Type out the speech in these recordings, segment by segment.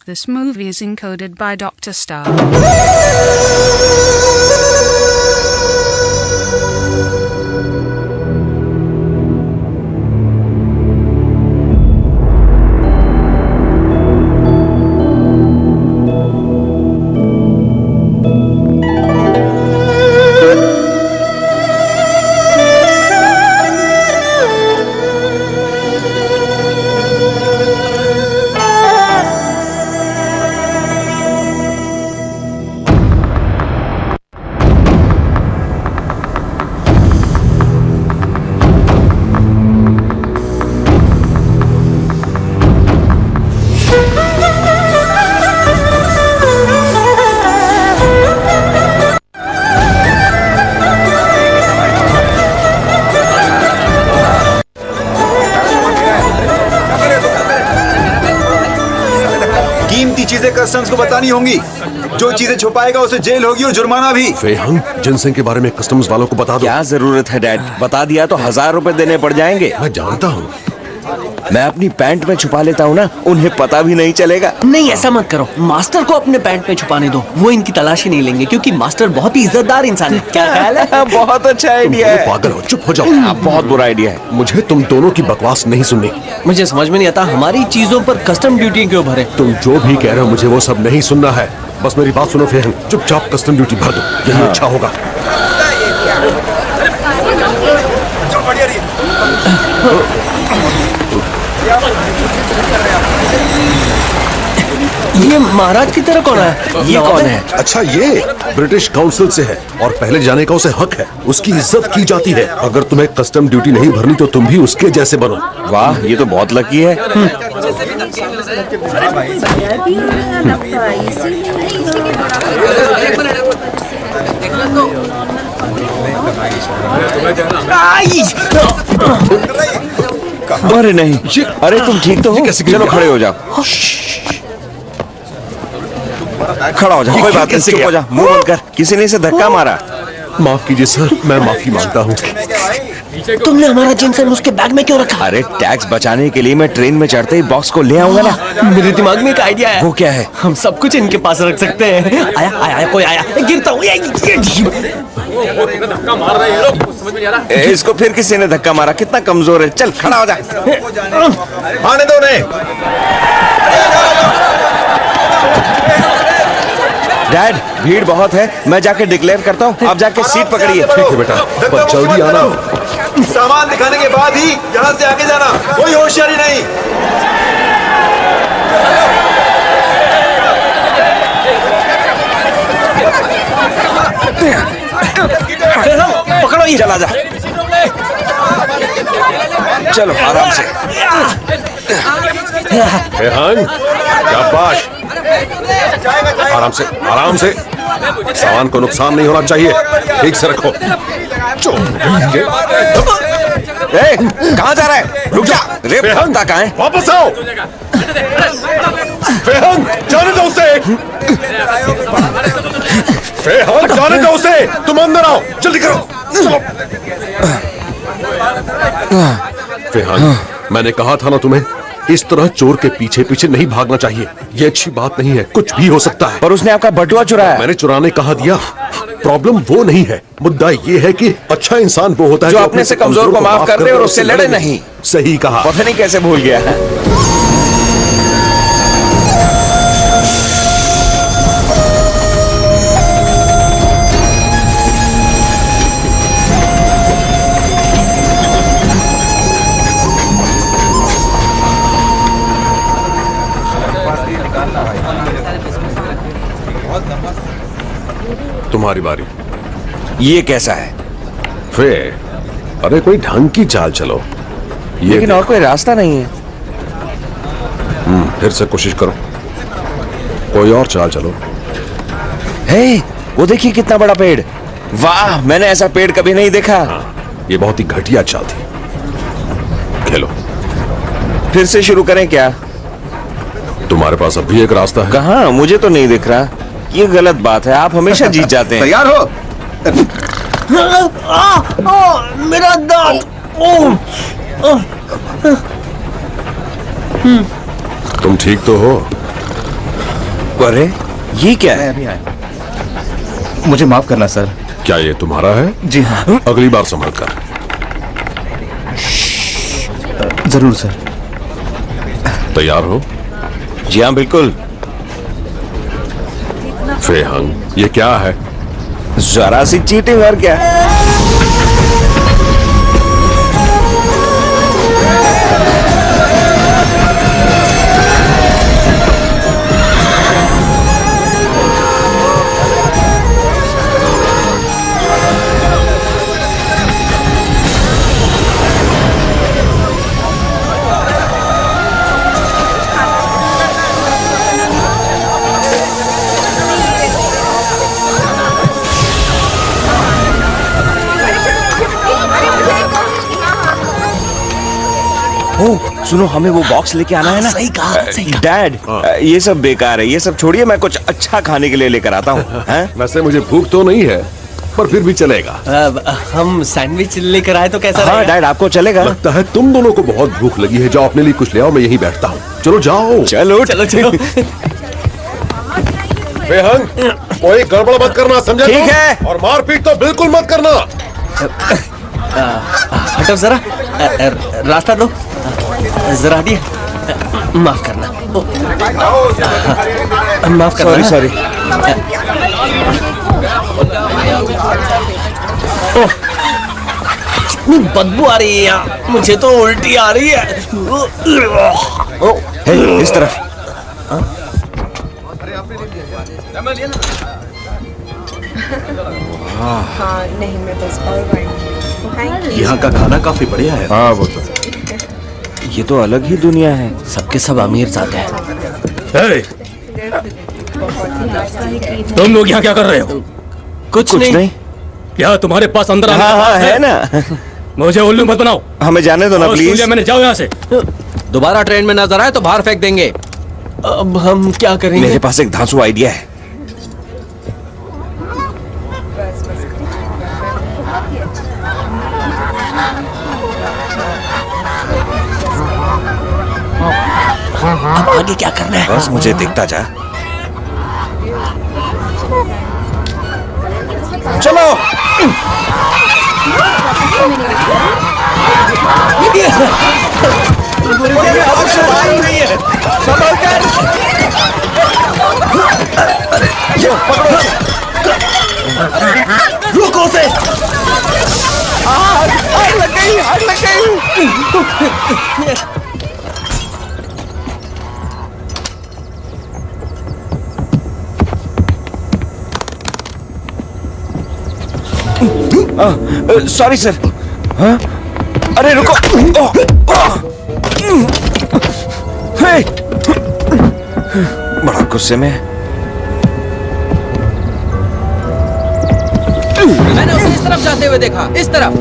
This movie is encoded by Dr. Star. कीमती चीजें customs को बतानी होंगी। जो चीजें छुपाएगा उसे जेल होगी और जुर्माना भी। फेहंग, जिनसेंग के बारे में कस्टम्स वालों को बता दो। क्या जरूरत है डैड, बता दिया तो 1000 रुपए देने पड़ जाएंगे। मैं जानता हूँ। मैं अपनी पैंट में छुपा लेता हूँ ना, उन्हें पता भी नहीं चलेगा। नहीं, ऐसा मत करो। मास्टर को अपने पैंट में छुपाने दो, वो इनकी तलाशी नहीं लेंगे क्योंकि मास्टर बहुत ही इज्जतदार इंसान है। क्या ख्याल है? बहुत अच्छा आइडिया है। पागल हो, चुप हो जाओ। बहुत बुरा आइडिया है। मुझे तुम दोनों की बकवास नहीं सुननी। मुझे समझ में नहीं आता हमारी चीजों पर कस्टम ड्यूटी क्यों भरे। तुम जो भी कह रहे हो मुझे वो सब नहीं सुनना है। बस मेरी बात सुनो फेहंग, चुपचाप कस्टम ड्यूटी भर दो, यही अच्छा होगा। ये महाराज की तरह कौन है? ये कौन है? अच्छा, ये ब्रिटिश काउंसिल से है और पहले जाने का उसे हक है। उसकी इज्जत की जाती है। अगर तुम्हें कस्टम ड्यूटी नहीं भरनी तो तुम भी उसके जैसे बनो। वाह, ये तो बहुत लकी है। अरे नहीं, अरे तुम ठीक तो हो? चलो खड़े हो जाओ। खड़ा हो जा, कोई बात नहीं, चुप हो जा, मुंह बंद कर। किसी ने इसे धक्का मारा। माफ कीजिए सर, मैं माफी मांगता हूँ। तुमने हमारा जिनसेन उसके बैग में क्यों रखा? अरे टैक्स बचाने के लिए मैं ट्रेन में चढ़ते ही बॉक्स को ले आऊंगा ना। मेरे दिमाग में एक आइडिया है। वो क्या है? हम सब कुछ इनके पास रख सकते हैं। आया आया आया, कोई आया, गिरता हूँ। इसको फिर किसी ने धक्का मारा। कितना कमजोर है। चल खड़ा हो जा। आने दो उन्हें। डैड, भीड़ बहुत है, मैं जाके डिक्लेयर करता हूँ, आप जाके सीट पकड़िए। ठीक है बेटा, पर जल्दी आना। सामान दिखाने के बाद ही यहाँ से आगे जाना, कोई होशियारी नहीं। पकड़ो ये। चला जा, चलो आराम से। फेहंग, शाबाश। आराम से, आराम से। सामान को नुकसान नहीं होना चाहिए। ठीक से रखो। कहाँ जा रहा है? रुक जा। रेप फेहंग, कहाँ है? वापस आओ। फेहंग, जाने दो उसे। फेहंग, जाने दो उसे। तुम अंदर आओ, जल्दी करो। चलो। फेहंग, मैंने कहा था ना तुम्हें, इस तरह चोर के पीछे पीछे नहीं भागना चाहिए। ये अच्छी बात नहीं है, कुछ भी हो सकता है। पर उसने आपका बटुआ चुराया। मैंने चुराने कहा दिया। प्रॉब्लम वो नहीं है, मुद्दा ये है कि अच्छा इंसान वो होता है जो अपने से कमजोर को माफ कर दे और उससे लड़े नहीं। सही कहा। पता नहीं कैसे भूल गया है। तुम्हारी बारी। ये कैसा है? फे, अरे कोई ढंग की चाल चलो। लेकिन और कोई रास्ता नहीं है। फिर से कोशिश करो, कोई और चाल चलो। हे, वो देखिए कितना बड़ा पेड़। वाह, मैंने ऐसा पेड़ कभी नहीं देखा। ये बहुत ही घटिया चाल थी। खेलो। फिर से शुरू करें क्या? तुम्हारे पास अब भी एक रास्ता है। कहाँ? मुझे तो नहीं दिख रहा। ये गलत बात है, आप हमेशा जीत जाते हैं। तैयार हो? मेरा दांत। तुम ठीक तो हो? अरे ये क्या है? अभी आया। मुझे माफ करना सर। क्या ये तुम्हारा है? जी हाँ। अगली बार संभल कर। जरूर सर। तैयार हो? जी हाँ बिल्कुल। फेहंग, ये क्या है? जरा सी चीटिंग और क्या। ओ, सुनो हमें वो बॉक्स लेके आना है ना। सही कहा, सही कहा। डैड, ये सब बेकार है, ये सब छोड़िए, मैं कुछ अच्छा खाने के लिए लेकर आता हूँ। वैसे मुझे भूख तो नहीं है, पर फिर भी चलेगा। हम सैंडविच लेकर आए तो कैसा हाँ रहेगा? डैड, आपको चलेगा? लगता है तुम दोनों को बहुत भूख लगी है। जाओ अपने लिए कुछ ले आओ, मैं यहीं बैठता हूँ। चलो जाओ। चलो चलो चलो। फेहंग, कोई गड़बड़ मत करना, समझे? ठीक तुम? है। और मारपीट तो बिल्कुल मत करना। हटो जरा, रास्ता दो, जरा दिए। माफ करना, माफ करना। Sorry sorry. इतनी बदबू आ रही है यहाँ, मुझे तो उल्टी आ रही है। हे, इस तरफ। हाँ नहीं मैं बस और यहाँ का खाना काफी बढ़िया है। हाँ वो तो। ये तो अलग ही दुनिया है। सबके सब अमीर जाते हैं। तुम लोग यहाँ क्या कर रहे हो? कुछ नहीं। नहीं। क्या तुम्हारे पास अंदर आने हाँ का हाँ पास है ना। मुझे उल्लू मत बनाओ। हमें जाने दो ना और सुन प्लीज। लिया मैंने, जाओ यहाँ से। दोबारा ट्रेन में नजर आए तो बाहर फेंक देंगे। अब हम क्या करेंगे? मेरे पास एक धांसू आइडिया है। अब आगे क्या करना है? बस मुझे दिखता जा। चलो। संभल कर। रुको से। आग लग गई, आग लग गई। Sorry sir. हाँ? अरे रुको। हे! बड़ा गुस्से में। मैंने उसे इस तरफ जाते हुए देखा, इस तरफ।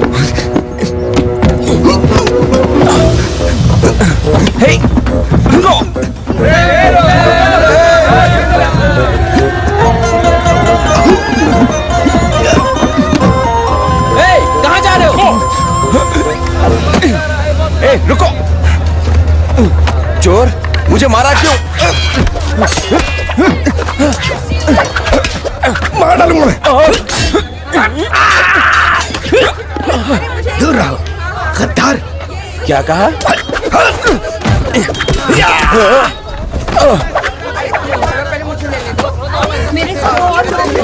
हे! रुको। कहाँ जा रहे हो? ए, रुको। चोर, मुझे मारा क्यों? मार डालूंगा मैं। दूर रहो, गद्दार। क्या कहा?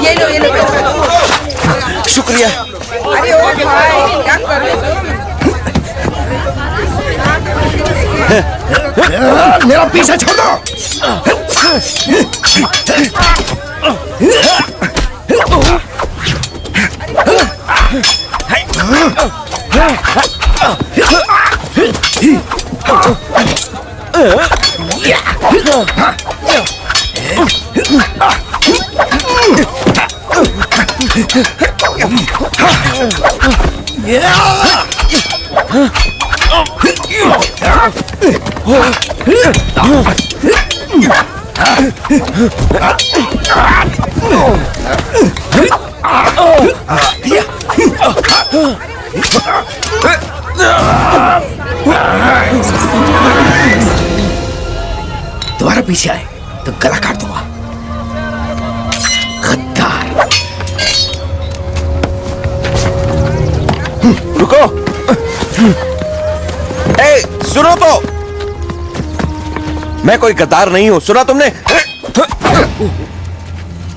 ये लो शुक्रिया। अरे ओ भाई क्या कर रहे हो? मेरा पीछे छोड़ दो। दोबारा पीछे आए तो गला काट दूंगा। मैं कोई गद्दार नहीं हूँ, सुना तुमने?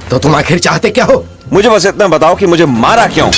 तो तुम आखिर चाहते क्या हो? मुझे बस इतना बताओ कि मुझे मारा क्यों?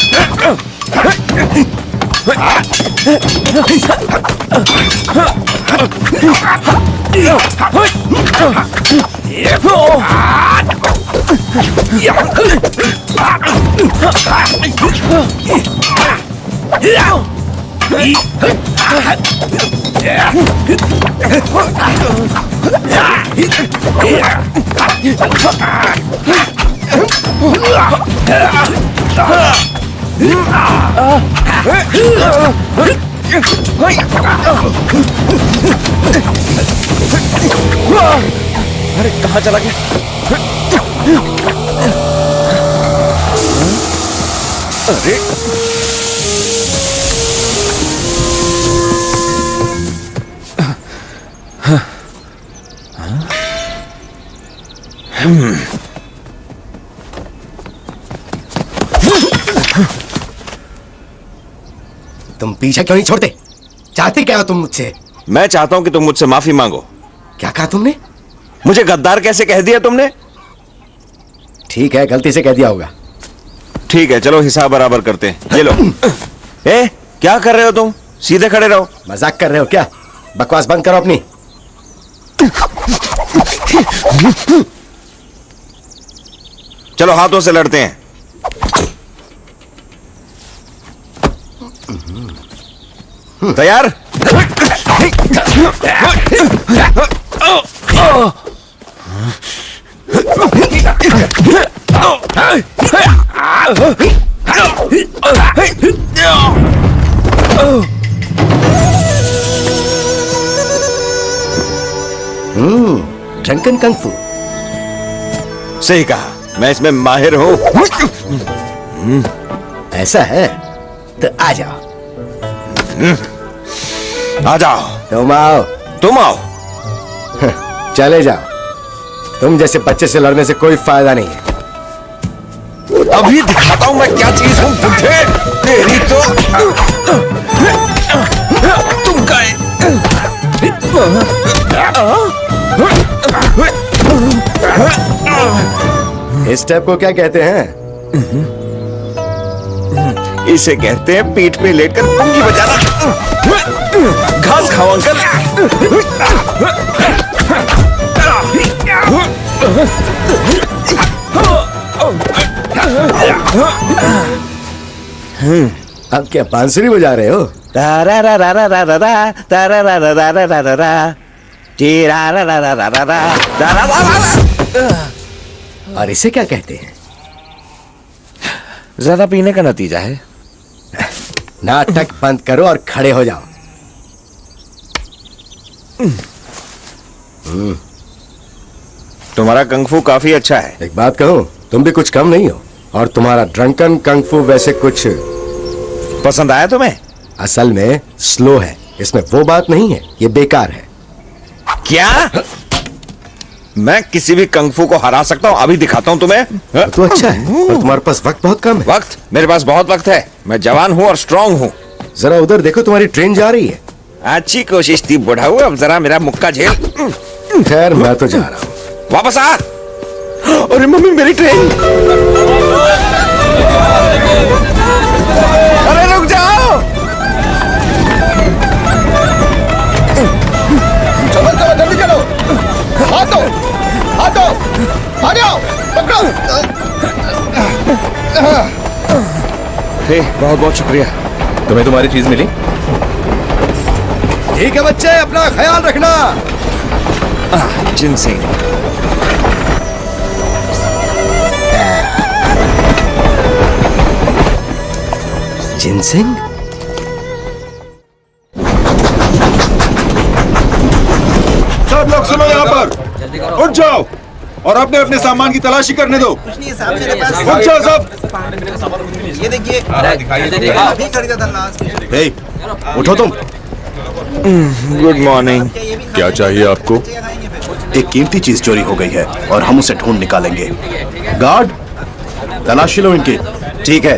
अरे कहाँ चला गया? अरे तुम पीछा क्यों नहीं छोड़ते? चाहते क्या हो तुम मुझसे? मैं चाहता हूं कि तुम मुझसे माफी मांगो। क्या कहा तुमने? मुझे गद्दार कैसे कह दिया तुमने? ठीक है, गलती से कह दिया होगा। ठीक है, चलो हिसाब बराबर करते हैं। ये लो। ए, क्या कर रहे हो तुम? सीधे खड़े रहो। मजाक कर रहे हो क्या? बकवास बंद करो अपनी। चलो हाथों से लड़ते हैं। तैयार? ड्रंकन कंग फू। सही कहा, मैं इसमें माहिर हूं। ऐसा है तो आ जाओ। आ जाओ। तुम आओ। तुम आओ। चले जाओ। तुम जैसे बच्चे से लड़ने से कोई फायदा नहीं है। अभी दिखाता हूं मैं क्या चीज हूं बुढ़े। तेरी तो तुम का इस स्टेप को क्या कहते हैं? इसे कहते हैं पीठ पे लेटकर पुंगी बजाना। घास खाओ अंकल। अब क्या बांसुरी बजा रहे हो? तारा रा रा रा रा रा रा, तारा रा रा रा रा रा रा रा, टीरा रा रा रा रा रा रा, तारा रा रा रा। और इसे क्या कहते हैं? ज्यादा पीने का नतीजा है। नाटक बंद करो और खड़े हो जाओ। तुम्हारा कंगफू काफी अच्छा है। एक बात कहूं, तुम भी कुछ कम नहीं हो। और तुम्हारा ड्रंकन कंगफू वैसे कुछ पसंद आया तुम्हें? असल में स्लो है, इसमें वो बात नहीं है, ये बेकार है। क्या? मैं किसी भी कंगफू को हरा सकता हूं, अभी दिखाता हूं तुम्हें। तो अच्छा है, पर तुम्हारे पास वक्त बहुत कम है। वक्त? मेरे पास बहुत वक्त है। मैं जवान हूं और स्ट्रांग हूं। जरा उधर देखो, तुम्हारी ट्रेन जा रही है। अच्छी कोशिश थी बुढ़ाऊ, अब जरा मेरा मुक्का झेल। खैर, मैं तो जा रहा हूं। वापस आ। अरे मम्मी, मेरी ट्रेन। अरे रुक जाओ। चलो चलो, जल्दी चलो। हाथों हाथों, आ जाओ, पकड़ो। बहुत बहुत शुक्रिया। तुम्हें तुम्हारी चीज मिली? ठीक है बच्चे, अपना ख्याल रखना। जिनसिंग। जिनसिंग? सब लोग सुनो यहाँ पर, उठ जाओ और अपने अपने सामान की तलाशी करने दो। उठ जाओ सब। ये देखिए। हे, उठो तुम। Good morning. क्या चाहिए आपको? एक कीमती चीज चोरी हो गई है और हम उसे ढूंढ निकालेंगे। गार्ड, तलाशी लो इनकी। ठीक है।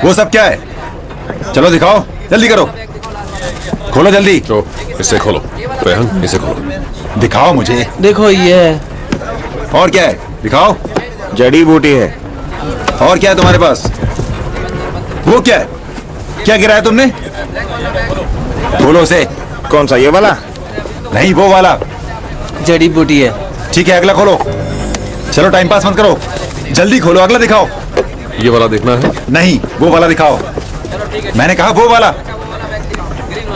वो सब क्या है? चलो दिखाओ, जल्दी करो। खोलो जल्दी। तो इसे खोलो। रेहान, इसे खोलो। दिखाओ मुझे। देखो ये है। और क्या है? दिखाओ। जड़ी बूटी है। और क्या है तुम्हारे पास? वो क्या है? क्या गिराया तुमने? खोलो उसे। कौन सा, ये वाला? नहीं, वो वाला। जड़ी बूटी है। ठीक है, अगला खोलो। चलो टाइम पास मत करो, जल्दी खोलो, अगला दिखाओ। ये वाला देखना है? नहीं, वो वाला दिखाओ। मैंने कहा वो वाला,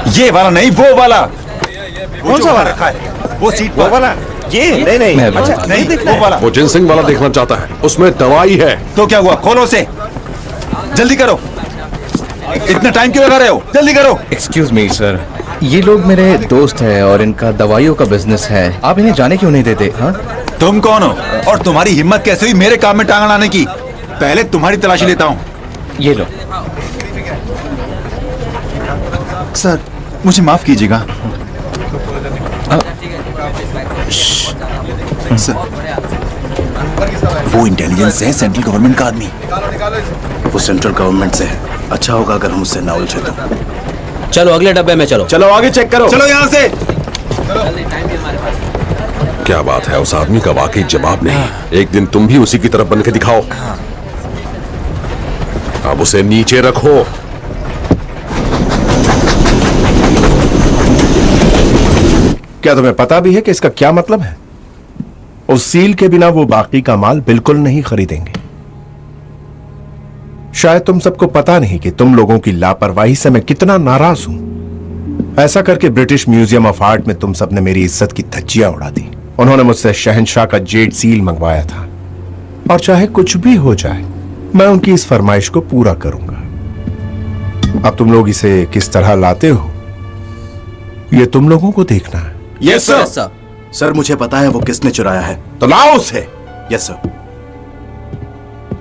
ये वाला नहीं, वो वाला। कौन सा वाला रखा है? वो सीट वो पर। वाला? ये नहीं। अच्छा, नहीं, वो वाला। वो जिनसिंग वाला देखना चाहता है, उसमें दवाई है। तो क्या हुआ? खोलो उसे, जल्दी करो। इतना टाइम क्यों लगा रहे हो? जल्दी करो। एक्सक्यूज मी सर, ये लोग मेरे दोस्त हैं और इनका दवाइयों का बिजनेस है। आप इन्हें जाने क्यों नहीं देते? हाँ, तुम कौन हो और तुम्हारी हिम्मत कैसे हुई मेरे काम में टांग अड़ाने की? पहले तुम्हारी तलाशी लेता हूँ। ये लो। सर, मुझे माफ कीजिएगा। सर, वो इंटेलिजेंस है, सेंट्रल गवर्नमेंट का आदमी। वो सेंट्रल गवर्नमेंट से है। अच्छा होगा अगर हम उससे ना उलझे तो। चलो अगले डब्बे में चलो। चलो आगे चेक करो। चलो यहाँ से। क्या बात है, उस आदमी का वाकई जवाब नहीं। एक दिन तुम भी उसी की तरफ बन के दिखाओ। अब उसे नीचे रखो। क्या तुम्हें पता भी है कि इसका क्या मतलब है? उस सील के बिना वो बाकी का माल बिल्कुल नहीं खरीदेंगे। शायद तुम सबको पता नहीं कि तुम लोगों की लापरवाही से मैं कितना नाराज हूं। ऐसा करके ब्रिटिश म्यूजियम ऑफ आर्ट में तुम सब ने मेरी इज्जत की धज्जियां उड़ा दी। उन्होंने मुझसे शहंशाह का जेड सील मंगवाया था और चाहे कुछ भी हो जाए मैं उनकी इस फरमाइश को पूरा करूंगा। अब तुम लोग इसे किस तरह लाते हो ये तुम लोगों को देखना है। Yes sir. सर, मुझे पता है वो किसने चुराया है, तो लाओ उसे। Yes sir.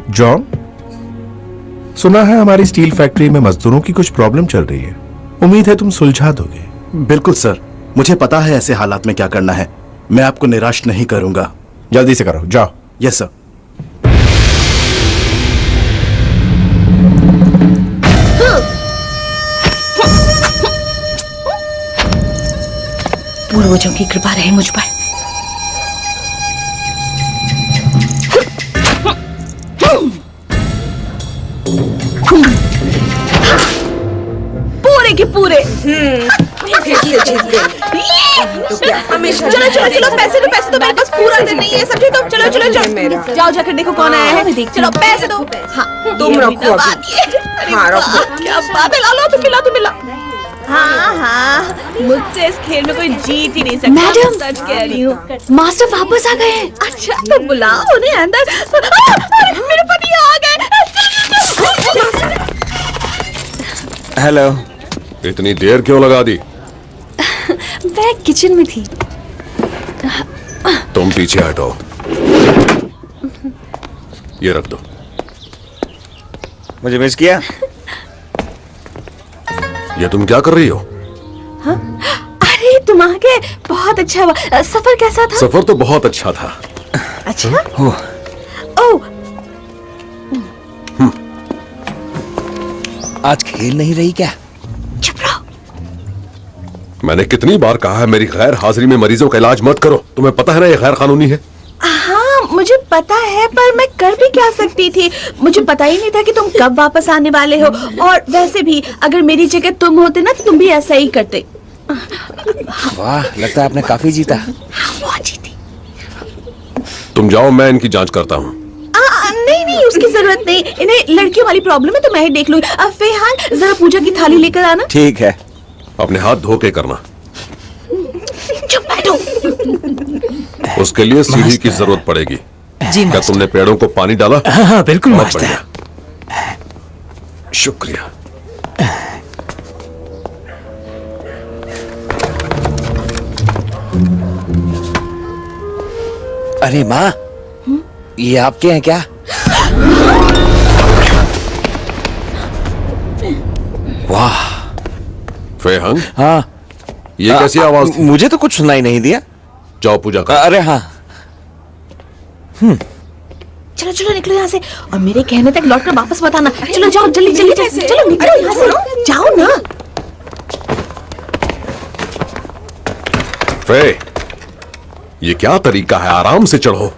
जॉन, सुना है हमारी स्टील फैक्ट्री में मजदूरों की कुछ प्रॉब्लम चल रही है। उम्मीद है तुम सुलझा दोगे। बिल्कुल सर, मुझे पता है ऐसे हालात में क्या करना है। मैं आपको निराश नहीं करूंगा। जल्दी से करो, जाओ। Yes sir. पूर्वजों की कृपा रहे मुझ पर। पूरे के पूरे। चलो चलो चलो, पैसे तो मेरे पास पूरा दिन नहीं है, समझे? तो चलो चलो चलो, जाओ जाकर देखो कौन आया है। चलो पैसे दो। हाँ, तुम रखो अभी। हाँ रखो। क्या बात है, ला तुम मिला। हाँ, मुझसे इस खेल में कोई जीत ही नहीं सकता। मैडम, सच कह रही हूँ। मास्टर वापस आ गए। अच्छा, तो बुलाओ उन्हें अंदर। अरे मेरे पति आ गए। हेलो। इतनी देर क्यों लगा दी? मैं किचन में थी। तुम पीछे हटो। ये रख दो। मुझे मिस किया? ये तुम क्या कर रही हो? हाँ? अरे तुम आ गए, बहुत अच्छा हुआ। सफर कैसा था? सफर तो बहुत अच्छा था। अच्छा? ओह, आज खेल नहीं रही क्या? चुप रहो। मैंने कितनी बार कहा है मेरी गैर हाजिरी में मरीजों का इलाज मत करो। तुम्हें पता है ना ये गैर कानूनी है। हाँ मुझे पता है, पर मैं कर भी क्या सकती थी। मुझे पता ही नहीं था कि तुम कब वापस आने वाले हो। और वैसे भी अगर मेरी जगह तुम होते ना तो तुम भी ऐसा ही करते। वाह, लगता है आपने काफी जीता। हाँ, बहुत जीती। तुम जाओ, मैं इनकी जांच करता हूँ। नहीं, उसकी जरूरत नहीं। इन्हें लड़कियों वाली प्रॉब्लम है तो मैं ही देख लूंगी। अब फेहान, जरा पूजा की थाली लेकर आना। ठीक है। अपने हाथ धो के करना। चुप बैठो। उसके लिए सीढ़ी की जरूरत पड़ेगी। जी क्या तुमने पेड़ों को पानी डाला? हाँ बिल्कुल बहुत मास्टर। बढ़िया। शुक्रिया। अरे माँ, ये आपके हैं क्या? वाह। फेहंग, हाँ, ये कैसी आवाज थी? मुझे तो कुछ सुनाई नहीं दिया। जाओ पूजा करो। अरे हाँ। चलो चलो निकलो यहाँ से, और मेरे कहने तक लौट कर वापस मत आना। चलो जाओ, जल्दी जल्दी चलो निकलो यहाँ से। जाओ ना। फे, ये क्या तरीका है? आराम से चढ़ो।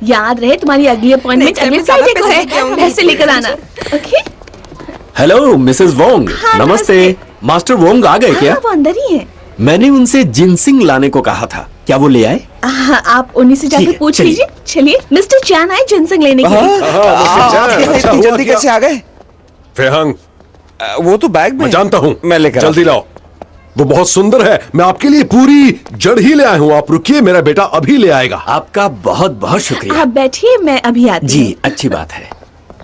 याद रहे तुम्हारी अगली अपॉइंटमेंट अगले फ्राइडे को है, पैसे लेकर आना। ओके? Hello Mrs Wong. हाँ, नमस्ते। मास्टर वोंग आ गए क्या? हाँ, वो अंदर ही है। मैंने उनसे जिनसिंग लाने को कहा था, क्या वो ले आए? हाँ, आप उन्हीं से ठीक जाकर है, पूछ चलिए। लीजिए। चलिए, मिस्टर चैन आए जिनसिंग लेने के लिए। इतनी जल्दी कैसे आ गए? फेहंग, वो तो बैग में मैं जानता हूँ, मैं लेकर जल्दी लाओ। वो बहुत सुंदर है, मैं आपके लिए पूरी जड़ ही ले आया हूँ। आप रुकिए, मेरा बेटा अभी ले आएगा। आपका बहुत बहुत शुक्रिया। आप बैठिए, मैं अभी आती हूँ। जी, अच्छी बात है।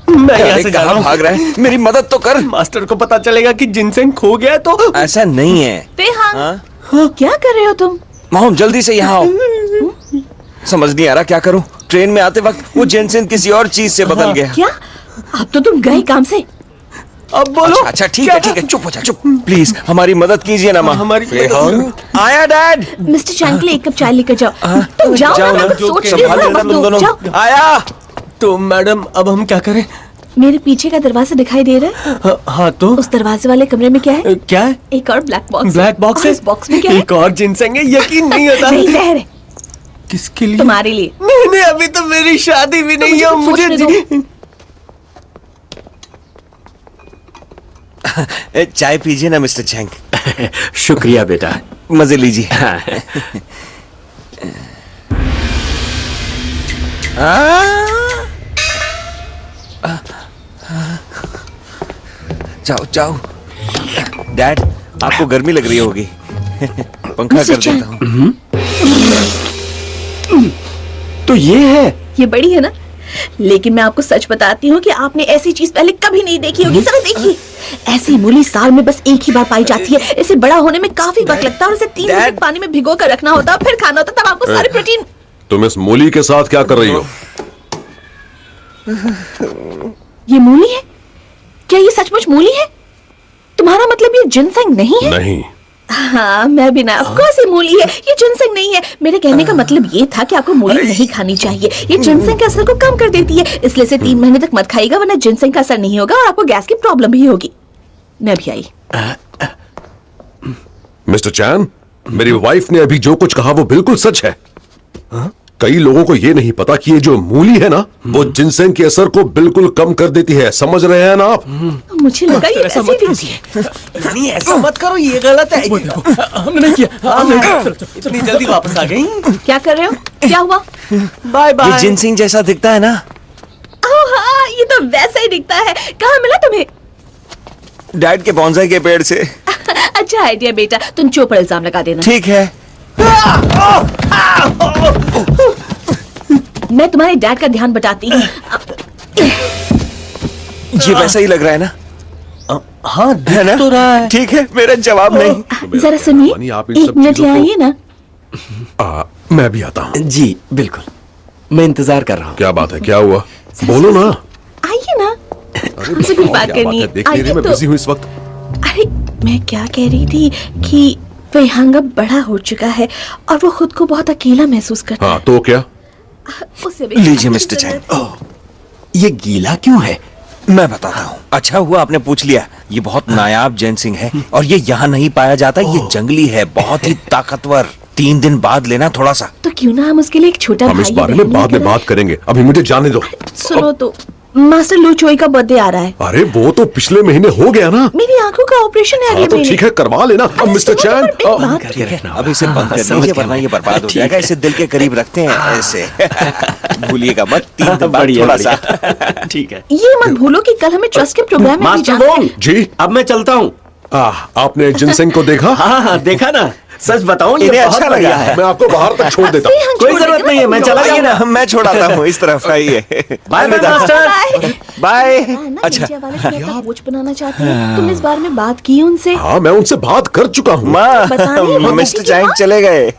मैं यहाँ से जा रहा हूँ। भाग रहा है, मेरी मदद तो कर। मास्टर को पता चलेगा कि जिनसेंग खो गया तो ऐसा नहीं है। हाँ, क्या कर रहे हो तुम? मोहम जल्दी से यहाँ आओ। समझ नहीं आ रहा क्या करूं। ट्रेन में आते वक्त वो जिनसेंग किसी और चीज से बदल गया। क्या? अब तो तुम गए काम से। अब बोलो। अच्छा ठीक है, चुप हो जा, चुप। प्लीज हमारी मदद कीजिए ना माँ। हमारी आया डैड। मिस्टर चैन के लिए एक कप चाय लेकर जाओ। तुम जाओ ना, मैं कुछ सोच रही हूँ। जाओ। आया। तो मैडम अब हम क्या करें? मेरे पीछे का दरवाजा दिखाई दे रहा है? हाँ तो उस दरवाजे वाले कमरे में क्या है? क्या है? एक और ब्लैक बॉक्स। ब्लैक बॉक्स है? इस बॉक्स में क्या है? एक और जिनसेंग है, यकीन नहीं होता। नहीं, जहर है। किसके लिए? तुम्हारे लिए। नहीं, अभी तो मेरी शादी भी नहीं है। मुझे चाय पीजिए ना मिस्टर चैंग। शुक्रिया बेटा, मजे लीजिए। जाओ जाओ। डैड, आपको गर्मी लग रही होगी। पंखा कर देता हूँ। तो ये है? ये बड़ी है ना, लेकिन मैं आपको सच बताती हूँ कि आपने ऐसी चीज पहले कभी नहीं देखी होगी। जरा देखिए, ऐसी मूली साल में बस एक ही बार पाई जाती है। इसे बड़ा होने में काफी वक्त लगता है और इसे 3 मिनट पानी में भिगो कर रखना होता है, फिर खाना होता है, तब आपको सारे प्रोटीन। तुम इस मूली के साथ क्या कर रही हो? ये मूली है? क्या ये सचमुच मूली है? तुम्हारा मतलब ये जिनसेंग नहीं है? नहीं। हाँ, मैं भी ना। ऑफ कोर्स ये मूली है, ये जिनसेंग नहीं है। मेरे कहने का मतलब ये था कि आपको मूली नहीं खानी चाहिए। ये जिनसेंग के असर को कम कर देती है, इसलिए इसे 3 महीने तक मत खाइएगा, वरना जिनसेंग का असर नहीं होगा और आपको गैस की प्रॉब्लम भी होगी। मैं भी आई। मिस्टर चैन, मेरी वाइफ ने अभी जो कुछ कहा वो बिल्कुल सच है। कई लोगों को ये नहीं पता कि ये जो मूली है ना, वो जिनसेंग के असर को बिल्कुल कम कर देती है। समझ रहे हैं ना आप? मुझे लगा ये ऐसे दिखती है। नहीं, ऐसा मत करो, ये गलत है। हमने नहीं किया। इतनी जल्दी वापस आ गई। क्या कर रहे हो? क्या हुआ? Bye bye. ये जिनसिंग जैसा दिखता है ना? ओह हाँ, ये तो वैसा ही दिखता है। कहाँ मिला तुम्हें? डैड के बॉन्साई के पेड़ से। अच्छा आइडिया बेटा, तुम चो पर इल्जाम लगा देना। ठीक है। मैं तुम्हारे डैड का ध्यान बटाती हूँ। ये वैसा ही लग रहा है ना? हाँ, है ना? तो रहा है। ठीक है, मेरा जवाब नहीं। जरा सुनिए, आप इन 1 सब मिनट चीजों ले को- आइए ना। मैं भी आता हूँ। जी बिल्कुल, मैं इंतजार कर रहा हूँ। क्या बात है? क्या हुआ? बोलो ना। आइए ना, हमसे कुछ बात करनी है। देख नहीं रही, आइए मैं तो। बिजी हूँ इस वक्त। अरे मैं क्या कह रही थी कि फेहांग अब बड़ा हो चुका है और वो खुद को बहुत अकेला महसूस करता हाँ तो क्या? है। उसे भी लीजिए मिस्टर चैन। ये गीला क्यों है? मैं बताता हूँ। अच्छा हुआ आपने पूछ लिया। ये बहुत नायाब जिनसिंग है और ये यहाँ नहीं पाया जाता। ये जंगली है, बहुत ही ताकतवर। 3 दिन बाद लेना थोड़ा सा। तो क्यों ना हम उसके लिए एक छोटा हम इस भाई बारे में बाद में बात करेंगे, अभी मुझे जाने दो। सुनो तो, मास्टर लू चोई का बर्थडे आ रहा है। अरे वो तो पिछले महीने हो गया ना। मेरी आंखों का ऑपरेशन है हाँ अगले तो महीने। ठीक है, करवा लेना। अब मिस्टर चैन, अब इसे बंद कर दीजिए वरना ये बर्बाद हो जाएगा। इसे दिल के करीब रखते हैं ऐसे। भूलिएगा मत, 3 दिन बाद थोड़ा सा। ठीक है। ये मत भूलो कि कल हमें ट्रस्ट के प्रोग्राम में भी मास्टर जाना है। वोंग जी अब मैं चलता हूँ। आपने जिनसिंग को देखा? हाँ हाँ देखा ना, सच बताऊं ये इन्हें बहुत अच्छा बढ़िया लगा है। मैं आपको बाहर तक छोड़ देता हूँ। कोई जरूरत नहीं है, मैं चला आइए जाऊंगा। ना, मैं छोड़ाता हूँ इस तरफ। आइए। Bye bye master. बाय। अच्छा, कोच बनाना चाहते हैं। तुम इस बारे में बात की उनसे? हाँ मैं उनसे बात कर चुका हूँ। बताने मिस्टर चैंग चले गए।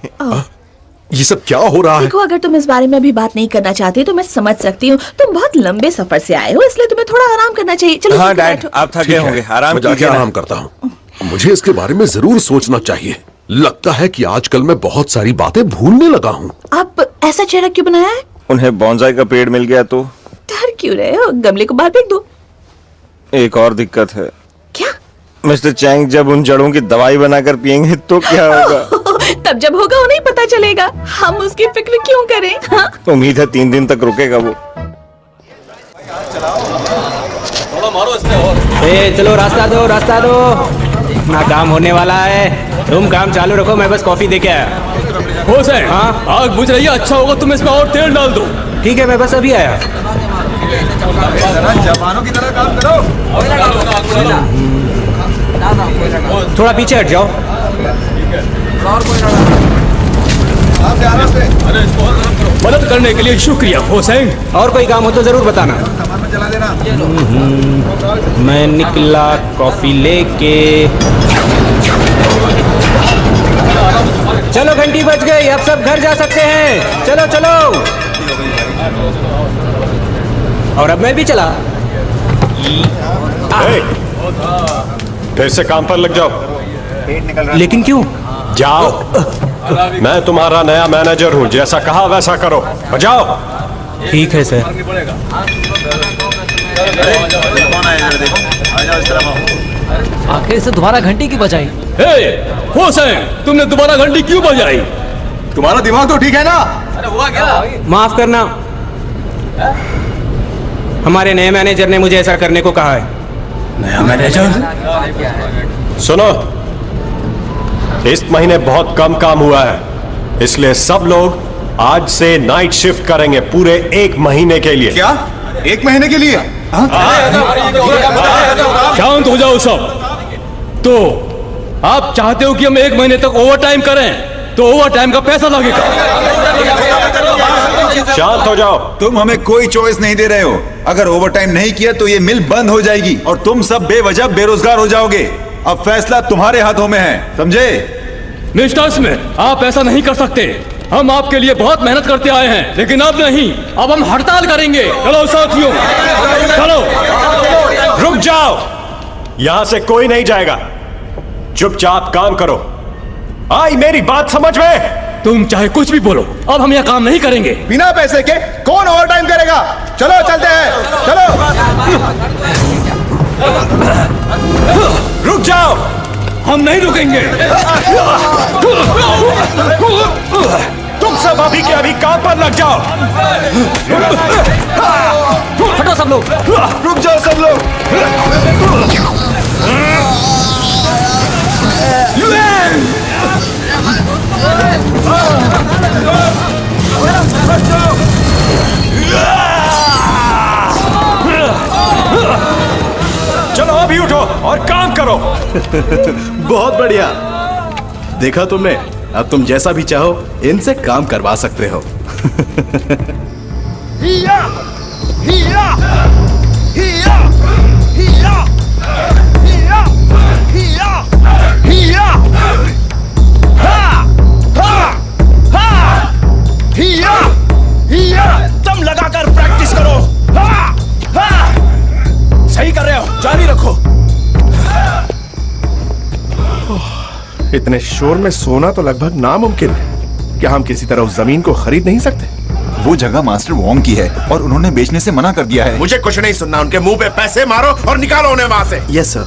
ये सब क्या हो रहा है? देखो, अगर तुम इस बारे में अभी बात नहीं करना चाहते तो मैं समझ सकती हूँ। तुम बहुत लंबे सफर से आए हो, इसलिए तुम्हें थोड़ा आराम करना चाहिए। चलो हाँ ठीक है, डैड, बैठो। आप थके ठीक है, होंगे, आराम मैं जाके कीजिए ना। आराम करता हूँ। मुझे इसके बारे में जरूर सोचना चाहिए। लगता है कि आजकल मैं बहुत सारी बातें भूलने लगा हूँ। आप ऐसा चेहरा क्यों बनाया है? उन्हें बॉन्साई का पेड़ मिल गया तो डर क्यों रहे हो? गमले को बाहर फेंक दो। एक और दिक्कत है। क्या? मिस्टर चैंग जब उन जड़ों की दवाई बनाकर पियेंगे तो क्या होगा? तब जब होगा उन्हें पता चलेगा, हम उसकी फिक्र क्यों करें? हाँ? उम्मीद है 3 दिन तक रुकेगा वो। चलो रास्ता दो, रास्ता दो। अपना काम होने वाला है, तुम काम चालू रखो, मैं बस कॉफी दे के आया। हो सर, हाँ आग बुझ रही है, अच्छा होगा तुम इसमें और तेल डाल दो। ठीक है, मैं बस अभी आया। जवानों की तरह काम करो। थोड़ा पीछे हट जाओ। मदद करने के लिए शुक्रिया हुसैन। और कोई काम हो तो जरूर बताना। मैं निकला कॉफी लेके। चलो घंटी बज गई, अब सब घर जा सकते हैं। चलो चलो। और अब मैं भी चला। फिर से काम पर लग जाओ। लेकिन क्यों? जाओ, मैं तुम्हारा नया मैनेजर हूँ, जैसा कहा वैसा करो। जाओ। ठीक है सर। आखिर से दोबारा घंटी की बजाई। हुसैन, तुमने दोबारा घंटी क्यों बजाई? तुम्हारा दिमाग तो ठीक है ना? अरे हुआ क्या? माफ करना, हमारे नए मैनेजर ने मुझे ऐसा करने को कहा है। नया मैनेजर? सुनो, इस महीने बहुत कम काम हुआ है, इसलिए सब लोग आज से नाइट शिफ्ट करेंगे पूरे 1 महीने के लिए। क्या 1 महीने के लिए? शांत हो जाओ सब। तो आप चाहते हो कि हम 1 महीने तक ओवर टाइम करें, तो ओवर टाइम का पैसा लगेगा। शांत हो जाओ। तुम हमें कोई चॉइस नहीं दे रहे हो। अगर ओवर टाइम नहीं किया तो ये मिल बंद हो जाएगी और तुम सब बेवजह बेरोजगार हो जाओगे। अब फैसला तुम्हारे हाथों में है, समझे? मिस्टर स्मिथ, आप ऐसा नहीं कर सकते। हम आपके लिए बहुत मेहनत करते आए हैं, लेकिन अब नहीं, अब हम हड़ताल करेंगे। चलो साथियों, चलो। रुक जाओ, यहां से कोई नहीं जाएगा। चुपचाप काम करो। आई मेरी बात समझ में? तुम चाहे कुछ भी बोलो, अब हम यह काम नहीं करेंगे। बिना पैसे के कौन ओवर टाइम करेगा? चलो चलते हैं, चलो। रुक जाओ, हम नहीं रुकेंगे। तुम सब अभी के अभी काम पर लग जाओ। हटो सब लोग। रुक जाओ सब लोग। चलो अभी उठो और काम करो। बहुत बढ़िया, देखा तुमने? अब तुम जैसा भी चाहो इनसे काम करवा सकते हो। हिया, हिया, हिया, हिया, हिया, हिया, हिया, हा, हा, हा, हिया, हिया। दम लगाकर प्रैक्टिस करो। हा, हा। सही कर रहे हो, जारी रखो। इतने शोर में सोना तो लगभग नामुमकिन है। क्या हम किसी तरह उस जमीन को खरीद नहीं सकते? वो जगह मास्टर वोंग की है और उन्होंने बेचने से मना कर दिया है। मुझे कुछ नहीं सुनना, उनके मुंह पे पैसे मारो और निकालो उन्हें वहां से। Yes sir.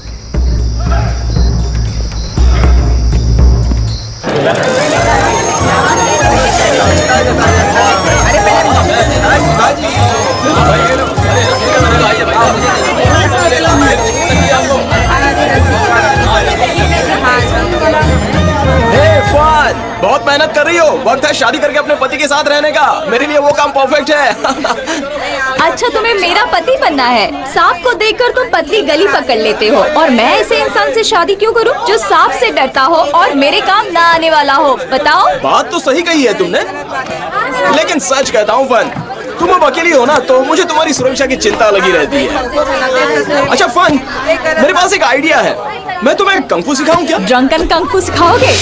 बहुत मेहनत कर रही हो, वक्त है शादी करके अपने पति के साथ रहने का। मेरे लिए वो काम परफेक्ट है। अच्छा, तुम्हें मेरा पति बनना है? सांप को देखकर तुम पतली गली पकड़ लेते हो, और मैं ऐसे इंसान से शादी क्यों करूं जो सांप से डरता हो और मेरे काम ना आने वाला हो? बताओ। बात तो सही कही है तुमने, लेकिन सच कहता हूँ फन, तुम अब अकेली हो ना तो मुझे तुम्हारी सुरक्षा की चिंता लगी रहती है। अच्छा फन, मेरे पास एक आइडिया है, मैं तुम्हें कंफू सिखाऊं क्या? ड्रंकन कंफू सिखाओगे?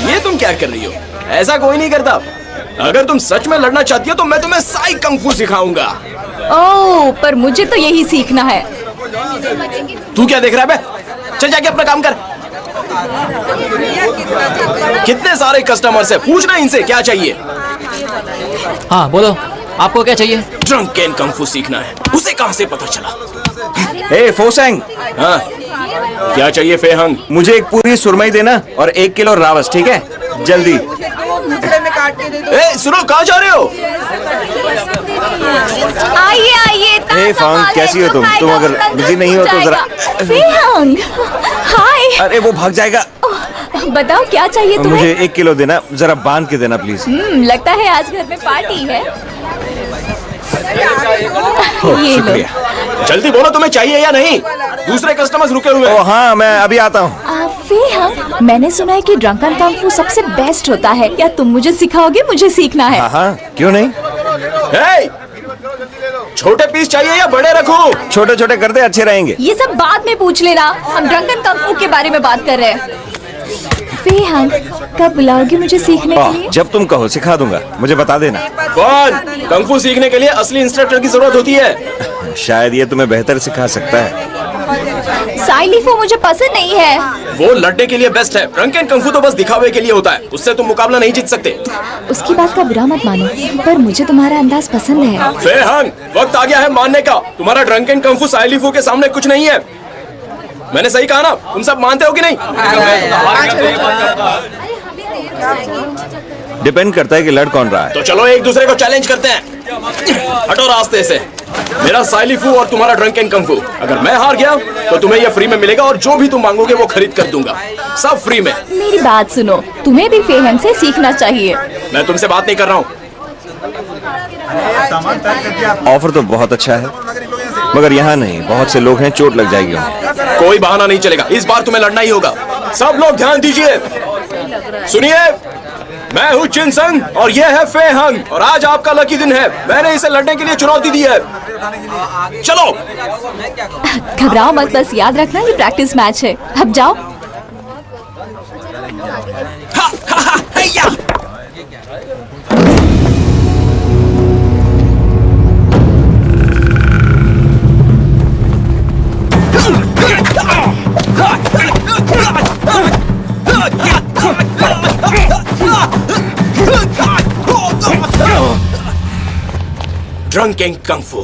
ये तुम क्या कर रही हो? ऐसा कोई नहीं करता। अगर तुम सच में लड़ना चाहती हो तो मैं तुम्हें साई कंफू सिखाऊंगा। ओह, पर मुझे तो यही सीखना है। तू क्या देख रहा है बे? चल जाके अपना काम कर। कितने सारे कस्टमर्स है, पूछना इनसे क्या चाहिए। हाँ बोलो, आपको क्या चाहिए? ड्रंकन कंफू सीखना है। उसे कहां से पता चला? ए फोसेंग, हाँ क्या चाहिए फेहंग? मुझे एक पूरी सुरमई देना और 1 किलो रावस, ठीक है? जल्दी। ए, सुनो, कहाँ जा रहे हो? आइए आइए। हे फंग, कैसी हो तुम? तुम अगर बिजी नहीं हो तो जरा। फेहंग, हाय। अरे वो भाग जाएगा। बताओ क्या चाहिए तो तुम्हें? मुझे 1 किलो देना, जरा बांध के देना प्लीज। लगता है आज घर में पार्टी है। ये लो। जल्दी बोलो, तुम्हें चाहिए या नहीं? दूसरे कस्टमर्स रुके हुए हैं। ओ हाँ, मैं अभी आता हूँ। फेहंग, मैंने सुना है कि ड्रंकन कंग फू सबसे बेस्ट होता है। क्या तुम मुझे सिखाओगे? मुझे सीखना है। हाँ, क्यों नहीं? हे! छोटे पीस चाहिए या बड़े रखूं? छोटे छोटे कर दे, अच्छे रहेंगे। ये सब बाद में पूछ लेना, हम ड्रंकन कंग फू के बारे में बात कर रहे हैं। फेहंग, कब बुलाओगे मुझे सीखने के लिए? जब तुम कहो, सिखा दूंगा। मुझे बता देना। कौन? कंग फू सीखने के लिए असली इंस्ट्रक्टर की जरूरत होती है। शायद ये तुम्हें बेहतर सिखा सकता है। साइलिफो मुझे पसंद नहीं है। वो लड़ने के लिए बेस्ट है। ड्रंकन कंग फू तो बस दिखावे के लिए होता है, उससे तुम मुकाबला नहीं जीत सकते। उसकी बात का बुरा मत मानो, पर मुझे तुम्हारा अंदाज पसंद है। फेहंग, वक्त आ गया है मानने का। तुम्हारा ड्रंकन कंग फू साइलिफो के सामने कुछ नहीं है। मैंने सही कहा ना? तुम सब मानते हो कि नहीं? डिपेंड करता है कि लड़ कौन रहा है। तो चलो एक दूसरे को चैलेंज करते हैं। हटो रास्ते से। मेरा साइलिफू और तुम्हारा ड्रंकन कंग फू। अगर मैं हार गया तो तुम्हें यह फ्री में मिलेगा और जो भी तुम मांगोगे वो खरीद कर दूंगा, सब फ्री में। मेरी बात सुनो, तुम्हें भी फेहंग से सीखना चाहिए। मैं तुमसे बात नहीं कर रहा हूँ। ऑफर तो बहुत अच्छा है, मगर यहाँ नहीं, बहुत से लोग हैं, चोट लग जाएगी उन्हें। कोई बहाना नहीं चलेगा, इस बार तुम्हें लड़ना ही होगा। सब लोग ध्यान दीजिए, सुनिए। मैं हूँ जिनसंग और ये है फेहंग, और आज आपका लकी दिन है। मैंने इसे लड़ने के लिए चुनौती दी है। चलो। घबराओ मत, बस याद रखना ये प्रैक्टिस मैच है। अब जाओ। ड्रंकन कंग फू।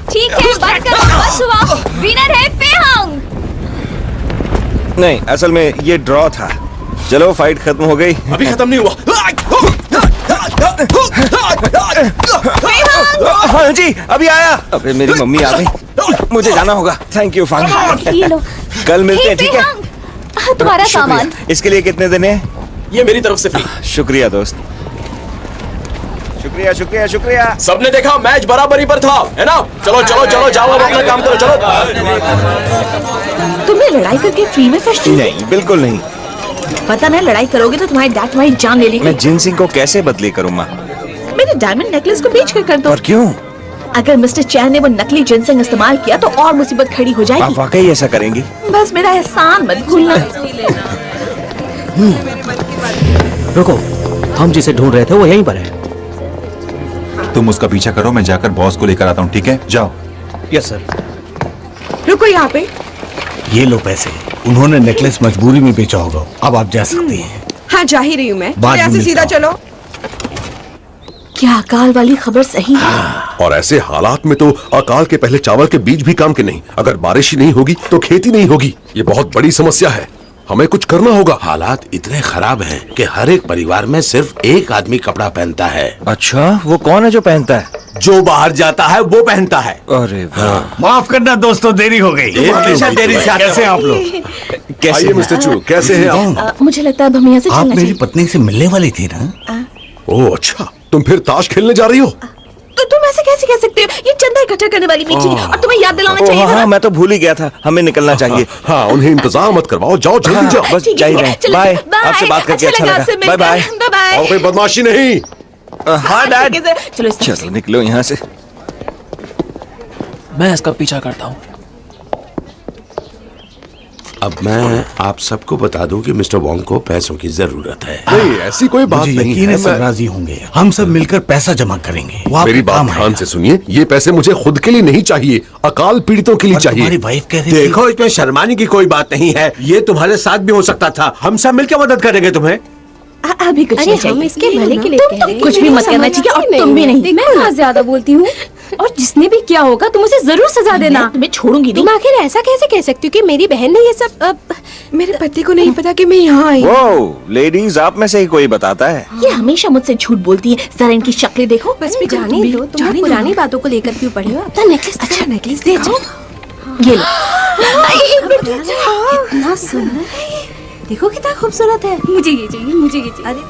ठीक है, बंद करो, बस हुआ। विनर है फेहंग। नहीं, असल में ये ड्रॉ था। चलो, फाइट खत्म हो गई। अभी खत्म नहीं हुआ। हाँ जी, अभी आया। अबे मेरी मम्मी आ गई, मुझे जाना होगा। Thank you Fung. ये लो। कल मिलते हैं, ठीक है? तुम्हारा सामान। इसके लिए कितने देने हैं? ये मेरी तरफ से फ्री। शुक्रिया दोस्त, शुक्रिया शुक्रिया शुक्रिया। सबने देखा मैच बराबरी पर था, है ना? चलो चलो चलो, जाओ अब अपना काम करो, चलो। तुमने लड़ाई करके फ्री में फर्स्ट? नहीं, बिल्कुल नहीं। पता नहीं, लड़ाई करोगे तो तुम्हारी डैड तुम्हारी जान ले लेगी। मैं जिनसिंग को कैसे बदली करूँ माँ? मेरे डायमंड नेकलेस को बेच कर दो। और क्यों? अगर मिस्टर चैन ने वो नकली जिनसिंग इस्तेमाल किया तो और मुसीबत खड़ी हो जाएगी। आप वाकई ऐसा करेंगी? बस मेरा एहसान मत भूलना। रुको, हम जिसे ढूंढ रहे थे वो यहीं पर है। तुम उसका पीछा करो, मैं जाकर बॉस को लेकर आता हूँ, ठीक है? जाओ। Yes sir. रुको यहाँ पे। ये लो पैसे। उन्होंने नेकलेस मजबूरी में बेचा होगा। अब आप जा सकती हैं। हाँ, जा ही रही हूँ मैं। बाद में ऐसे सीधा चलो। क्या अकाल वाली खबर सही है? और ऐसे हालात में तो अकाल के पहले चावल के बीज भी काम के नहीं। अगर बारिश ही नहीं होगी तो खेती नहीं होगी। ये बहुत बड़ी समस्या है, हमें कुछ करना होगा। हालात इतने खराब हैं कि हर एक परिवार में सिर्फ एक आदमी कपड़ा पहनता है। अच्छा, वो कौन है जो पहनता है? जो बाहर जाता है वो पहनता है। अरे वाह। माफ करना दोस्तों, देरी हो गई। हमेशा देरी से आते हैं। कैसे आप लोग? कैसे मिस्टर चू, कैसे हैं आप? मुझे लगता है अब हम यहाँ से आप चलना मेरी चाहिए। पत्नी से मिलने वाली थी ना? ओह अच्छा, तुम फिर ताश खेलने जा रही हो? तो तुम ऐसे कैसे कह सकते हो? ये चंदा इकट्ठा करने वाली मीटिंग है और तुम्हें याद दिलाना चाहिए था। हाँ, मैं तो भूल ही गया था, हमें निकलना चाहिए। हाँ, उन्हें इंतजार मत करवाओ, जाओ जल्दी जाओ। बस जाइए। बाय, आपसे बात करके अच्छा लगा। Bye bye. और कोई बदमाशी नहीं। हाँ डैड। चलो चलो निकलो यहाँ से। मैं इसका पीछा करता हूँ। अब मैं आप सबको बता दूं कि मिस्टर वोंग को पैसों की जरूरत है। नहीं, ऐसी कोई बात मुझे नहीं यकीन है। है सब राजी होंगे। हम सब मिलकर पैसा जमा करेंगे। वो आपके मेरी बात काम ध्यान आएगा। से सुनिए, ये पैसे मुझे खुद के लिए नहीं चाहिए, अकाल पीड़ितों के लिए चाहिए। तुम्हारी वाइफ कह रही थी। देखो, इसमें शर्माने की कोई बात नहीं है। ये तुम्हारे साथ भी हो सकता था। हम सब मिलकर मदद करेंगे तुम्हें। अभी कुछ नहीं चाहिए। इसके भले के लिए कह रहे हैं। कुछ भी मत करना चाहिए और तुम भी नहीं। मैं बहुत ज्यादा बोलती हूँ और जिसने भी किया होगा तुम उसे जरूर सजा देना। मैं तुम्हें छोड़ूंगी नहीं। तुम आखिर ऐसा कैसे कह सकती हो कि मेरी बहन ने ये सब मेरे पति को नहीं पता कि मैं यहाँ आई। वो लेडीज आप में से ही कोई बताता है। ये हमेशा मुझसे झूठ बोलती है। जरा इनकी शक्लें देखो। बस भी जाने दो, तुम पुरानी बातों को लेकर क्यों पड़े हो? अपना नेकलेस, अच्छा नेकलेस दे जाओ। ये लो। इतना सुंदर है, देखो कितना खूबसूरत है। मुझे ये चाहिए, मुझे ये चाहिए। अरे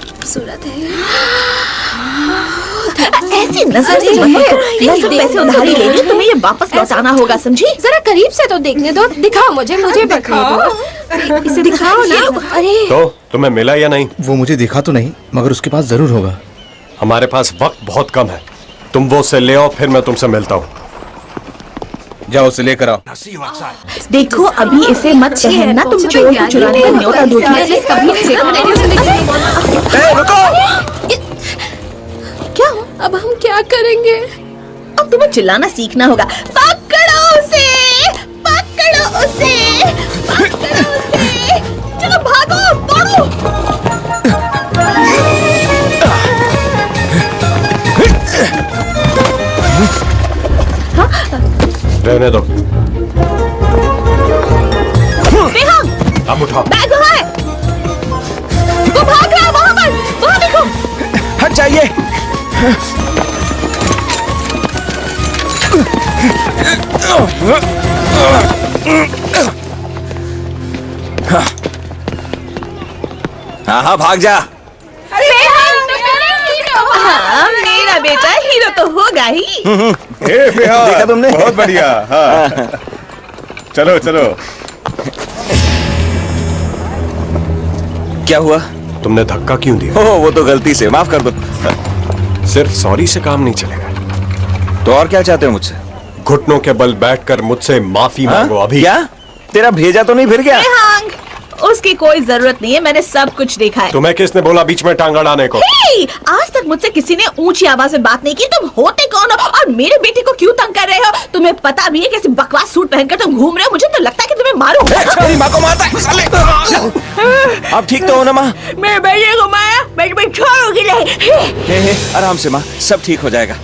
खूबसूरत है। ऐसी नजर से मत देखो। मैं सिर्फ पैसे उधारी ले रही हूँ, तुम्हें ये वापस लौटाना होगा, समझी? जरा करीब से तो देखने दो। दिखाओ मुझे दिखाओ। इसे दिखाओ ना। अरे तो तुम्हें मिला या नहीं? वो मुझे दिखा तो नहीं, मगर उसके पास जरूर होगा। हमारे पास वक्त बहुत कम है, तुम वो उससे ले आओ, फिर मैं तुमसे मिलता हूँ। जाओ उसे लेकर आओ। देखो अभी इसे मत कहना, तुम चोर को चुराने का न्योता दो। क्या अब हम क्या करेंगे? अब तुम्हें चिल्लाना सीखना होगा। पकड़ो उसे, पकड़ो उसे, पकड़ो उसे। चलो भागो, दौड़ो। रहने दो। बेहद अब उठाओ। बैग वहाँ है। वो भाग रहा है वहाँ पर, वहाँ देखो। हट जाइए। हाँ भाग जा। हाँ, मेरा बेटा हीरो तो होगा ही। देखा तुमने? बहुत बढ़िया। हाँ। चलो चलो। क्या हुआ? तुमने धक्का क्यों दिया? ओह वो तो गलती से, माफ कर दो। सिर्फ सॉरी से काम नहीं चलेगा। तो और क्या चाहते हो मुझसे? घुटनों के बल बैठकर मुझसे माफी मांगो अभी। क्या? तेरा भेजा तो नहीं फिर गया? उसकी कोई जरूरत नहीं है, मैंने सब कुछ देखा है। तुम्हें किसने बोला बीच में टांग अड़ाने को? आज तक मुझसे किसी ने ऊंची आवाज में बात नहीं की। तुम होते कौन हो और मेरे बेटे को क्यों तंग कर रहे हो? तुम्हें पता भी है कैसे बकवास सूट पहनकर तुम घूम रहे हो? मुझे तो लगता है कि तुम्हें मारूं। मेरी माँ को मारता है साले। आप ठीक तो हो ना माँ? मेरे बेटे को मारा, बेटे पे छोड़ोगी नहीं। आराम से माँ, सब ठीक हो जाएगा।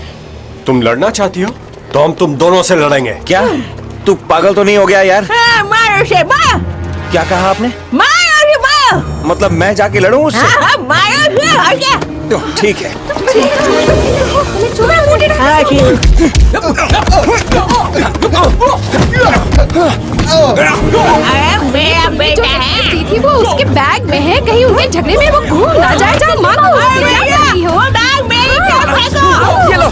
तुम लड़ना चाहती हो तो हम तुम दोनों से लड़ेंगे। क्या? तू पागल तो नहीं हो गया यार? मारो उसे, मारो। क्या कहा आपने? मारो उसे, मारो। मतलब मैं जाके लड़ूं उससे? हाँ, मारो उसे, और क्या? तो ठीक है। अरे मेरा बेटा है। सीधी वो उसके बैग में है, कहीं उनके झगड़े में वो घूम ना जाए। जाओ मारो उसे। क्या कर रही हो? बैग मेरी तरफ फेंको। ये लो।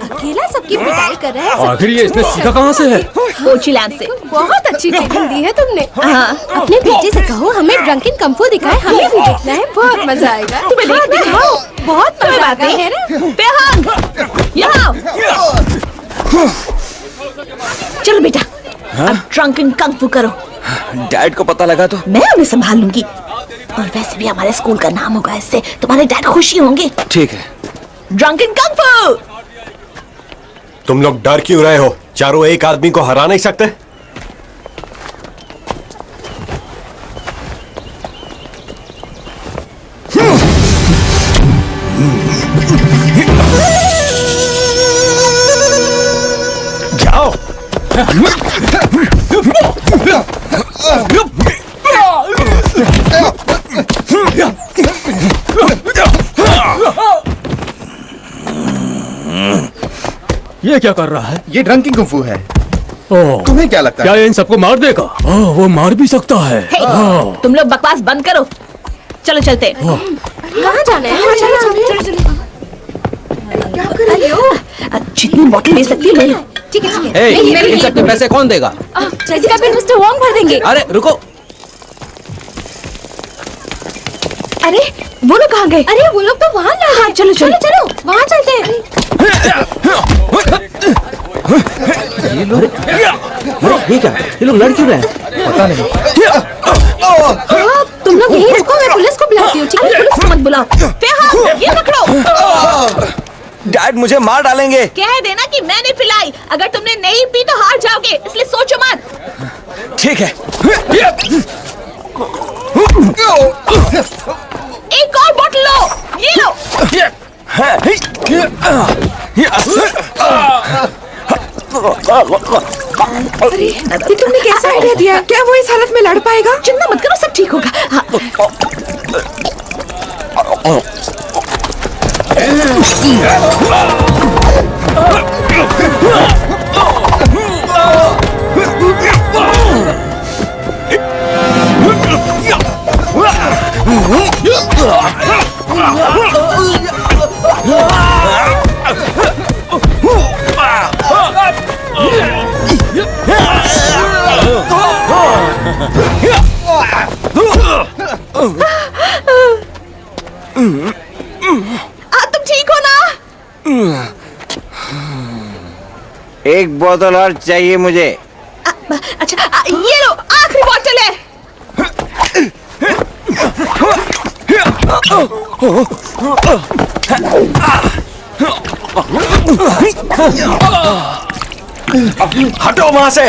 अकेला सबकी पिटाई कर रहा है। आखिर ये इसने सीखा कहाँ से है? कोचिलैंड से। बहुत अच्छी ट्रेनिंग दी है तुमने। हाँ। अपने बेटे से कहो हमें ड्रंकन कung fu दिखाए, हमें भी देखना है, बहुत मजा आएगा। तुम्हें दिखाओ, बहुत मजा आता है ना? बेहद यहाँ। चलो बेटा, अब ड्रंकन कung fu करो। डैड को पता लगा तो? मैं उन्हें संभाल लूंगी और वैसे भी हमारे स्कूल का नाम होगा इससे। तुम्हारे डैड खुशी होंगे। ठीक है। Drunken kung fu। तुम लोग डर क्यों रहे हो? चारों एक आदमी को हरा नहीं सकते? जाओ। ये क्या कर रहा है? ये ड्रंकिंग कुंग फू है। ओह, तुम्हें क्या लगता क्या है? ये इन सबको मार देगा? ओह, वो मार भी सकता है। तुम लोग बकवास बंद करो, चलो चलते। कहाँ जाना है? चलो चलो चलो। क्या कर रही हो? जितनी बोतल ले सकती हो ले लो। ठीक है ठीक ए, है। इन सब के पैसे कौन देगा? इसका बिल मिस्टर वोंग भर देंगे। अरे रुको, अरे वो लोग कहाँ गए? अरे वो लोग तो वहाँ लड़ रहे हैं। चलो चलो चलो वहाँ चलते हैं। ये लोग ये क्या? ये लोग लड़ क्यों रहे हैं? पता नहीं। तुम लोग यहीं रुको, मैं पुलिस को बुलाती हूँ। ठीक है, पुलिस को मत बुलाओ। ये पकड़ो। डैड मुझे मार डालेंगे। कह देना कि मैंने पिलाई। अगर तुमने नहीं पी तो हार जाओगे, इसलिए सोचो मत। ठीक है। एक और बोतल लो, ये लो। अरे ये तुमने कैसा आइडिया दिया? क्या वो इस हालत में लड़ पाएगा? चिंता मत करो, सब ठीक होगा। तुम ठीक हो ना? एक बोतल और चाहिए मुझे। अच्छा ये लो, आखिरी बोतल है। हटो वहां से।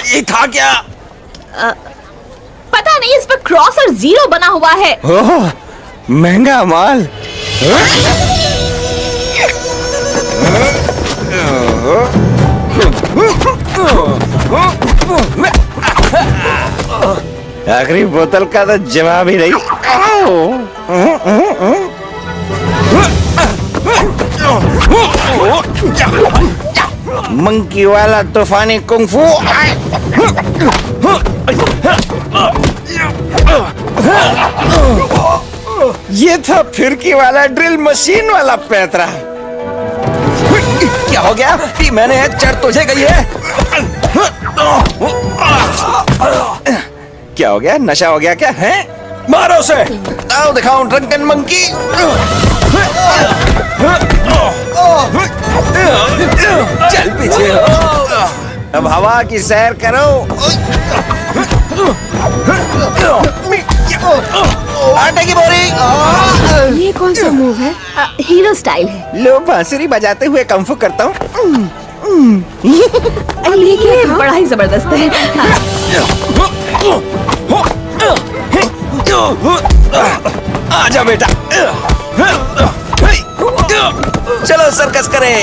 ये था क्या? पता नहीं, इस पर क्रॉस और जीरो बना हुआ है। ओह, महंगा माल। आखिरी बोतल का तो जवाब ही नहीं। मंकी वाला तूफानी कुंफू। ये था फिरकी वाला ड्रिल मशीन वाला पैतरा। क्या हो गया? मैंने चढ़ तुझे गई है। क्या हो गया? नशा हो गया क्या है? मारो उसे। आओ दिखाओ ड्रंकन मंकी। चल पीछे। अब हवा की सैर करो। आटे की बोरी। ये कौन सा मूव है? हीरो स्टाइल है। लो बांसुरी बजाते हुए कंफू करता हूँ। ये बड़ा ही जबरदस्त है। आजा बेटा, चलो सर्कस करें।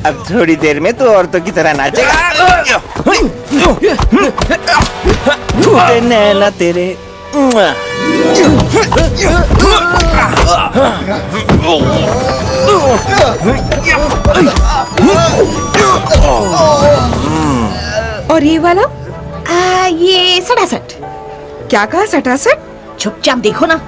अब थोड़ी देर में तो औरतों की तरह नाचेगा। टूटे नैना तेरे। और ये वाला? ये सटासट। क्या कहा? सटासट? चुपचाप देखो ना।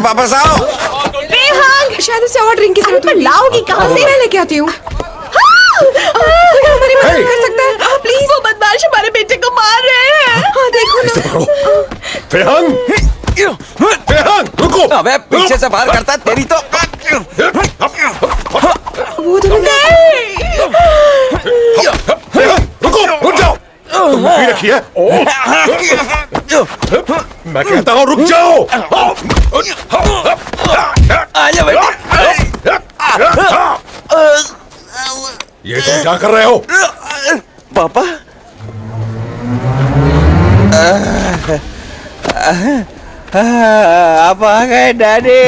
वापस आओ। बेहंग, शायद उसे और ड्रिंक की जरूरत है। लाओगी कहाँ से? मैं लेके आती हूँ। कोई हमारी मदद कर सकता है प्लीज? वो बदमाश हमारे बेटे को मार रहे हैं। हाँ देखो ना। फेहंग, रुको। अबे पीछे से बाहर करता तेरी तो। वो तो नहीं। रुको, रुक जाओ। तुम भी रखी है। मैं कहता हूँ रुक जाओ। आजा बेटा। ये तुम क्या कर रहे हो? पापा। आप आ गए डैडी।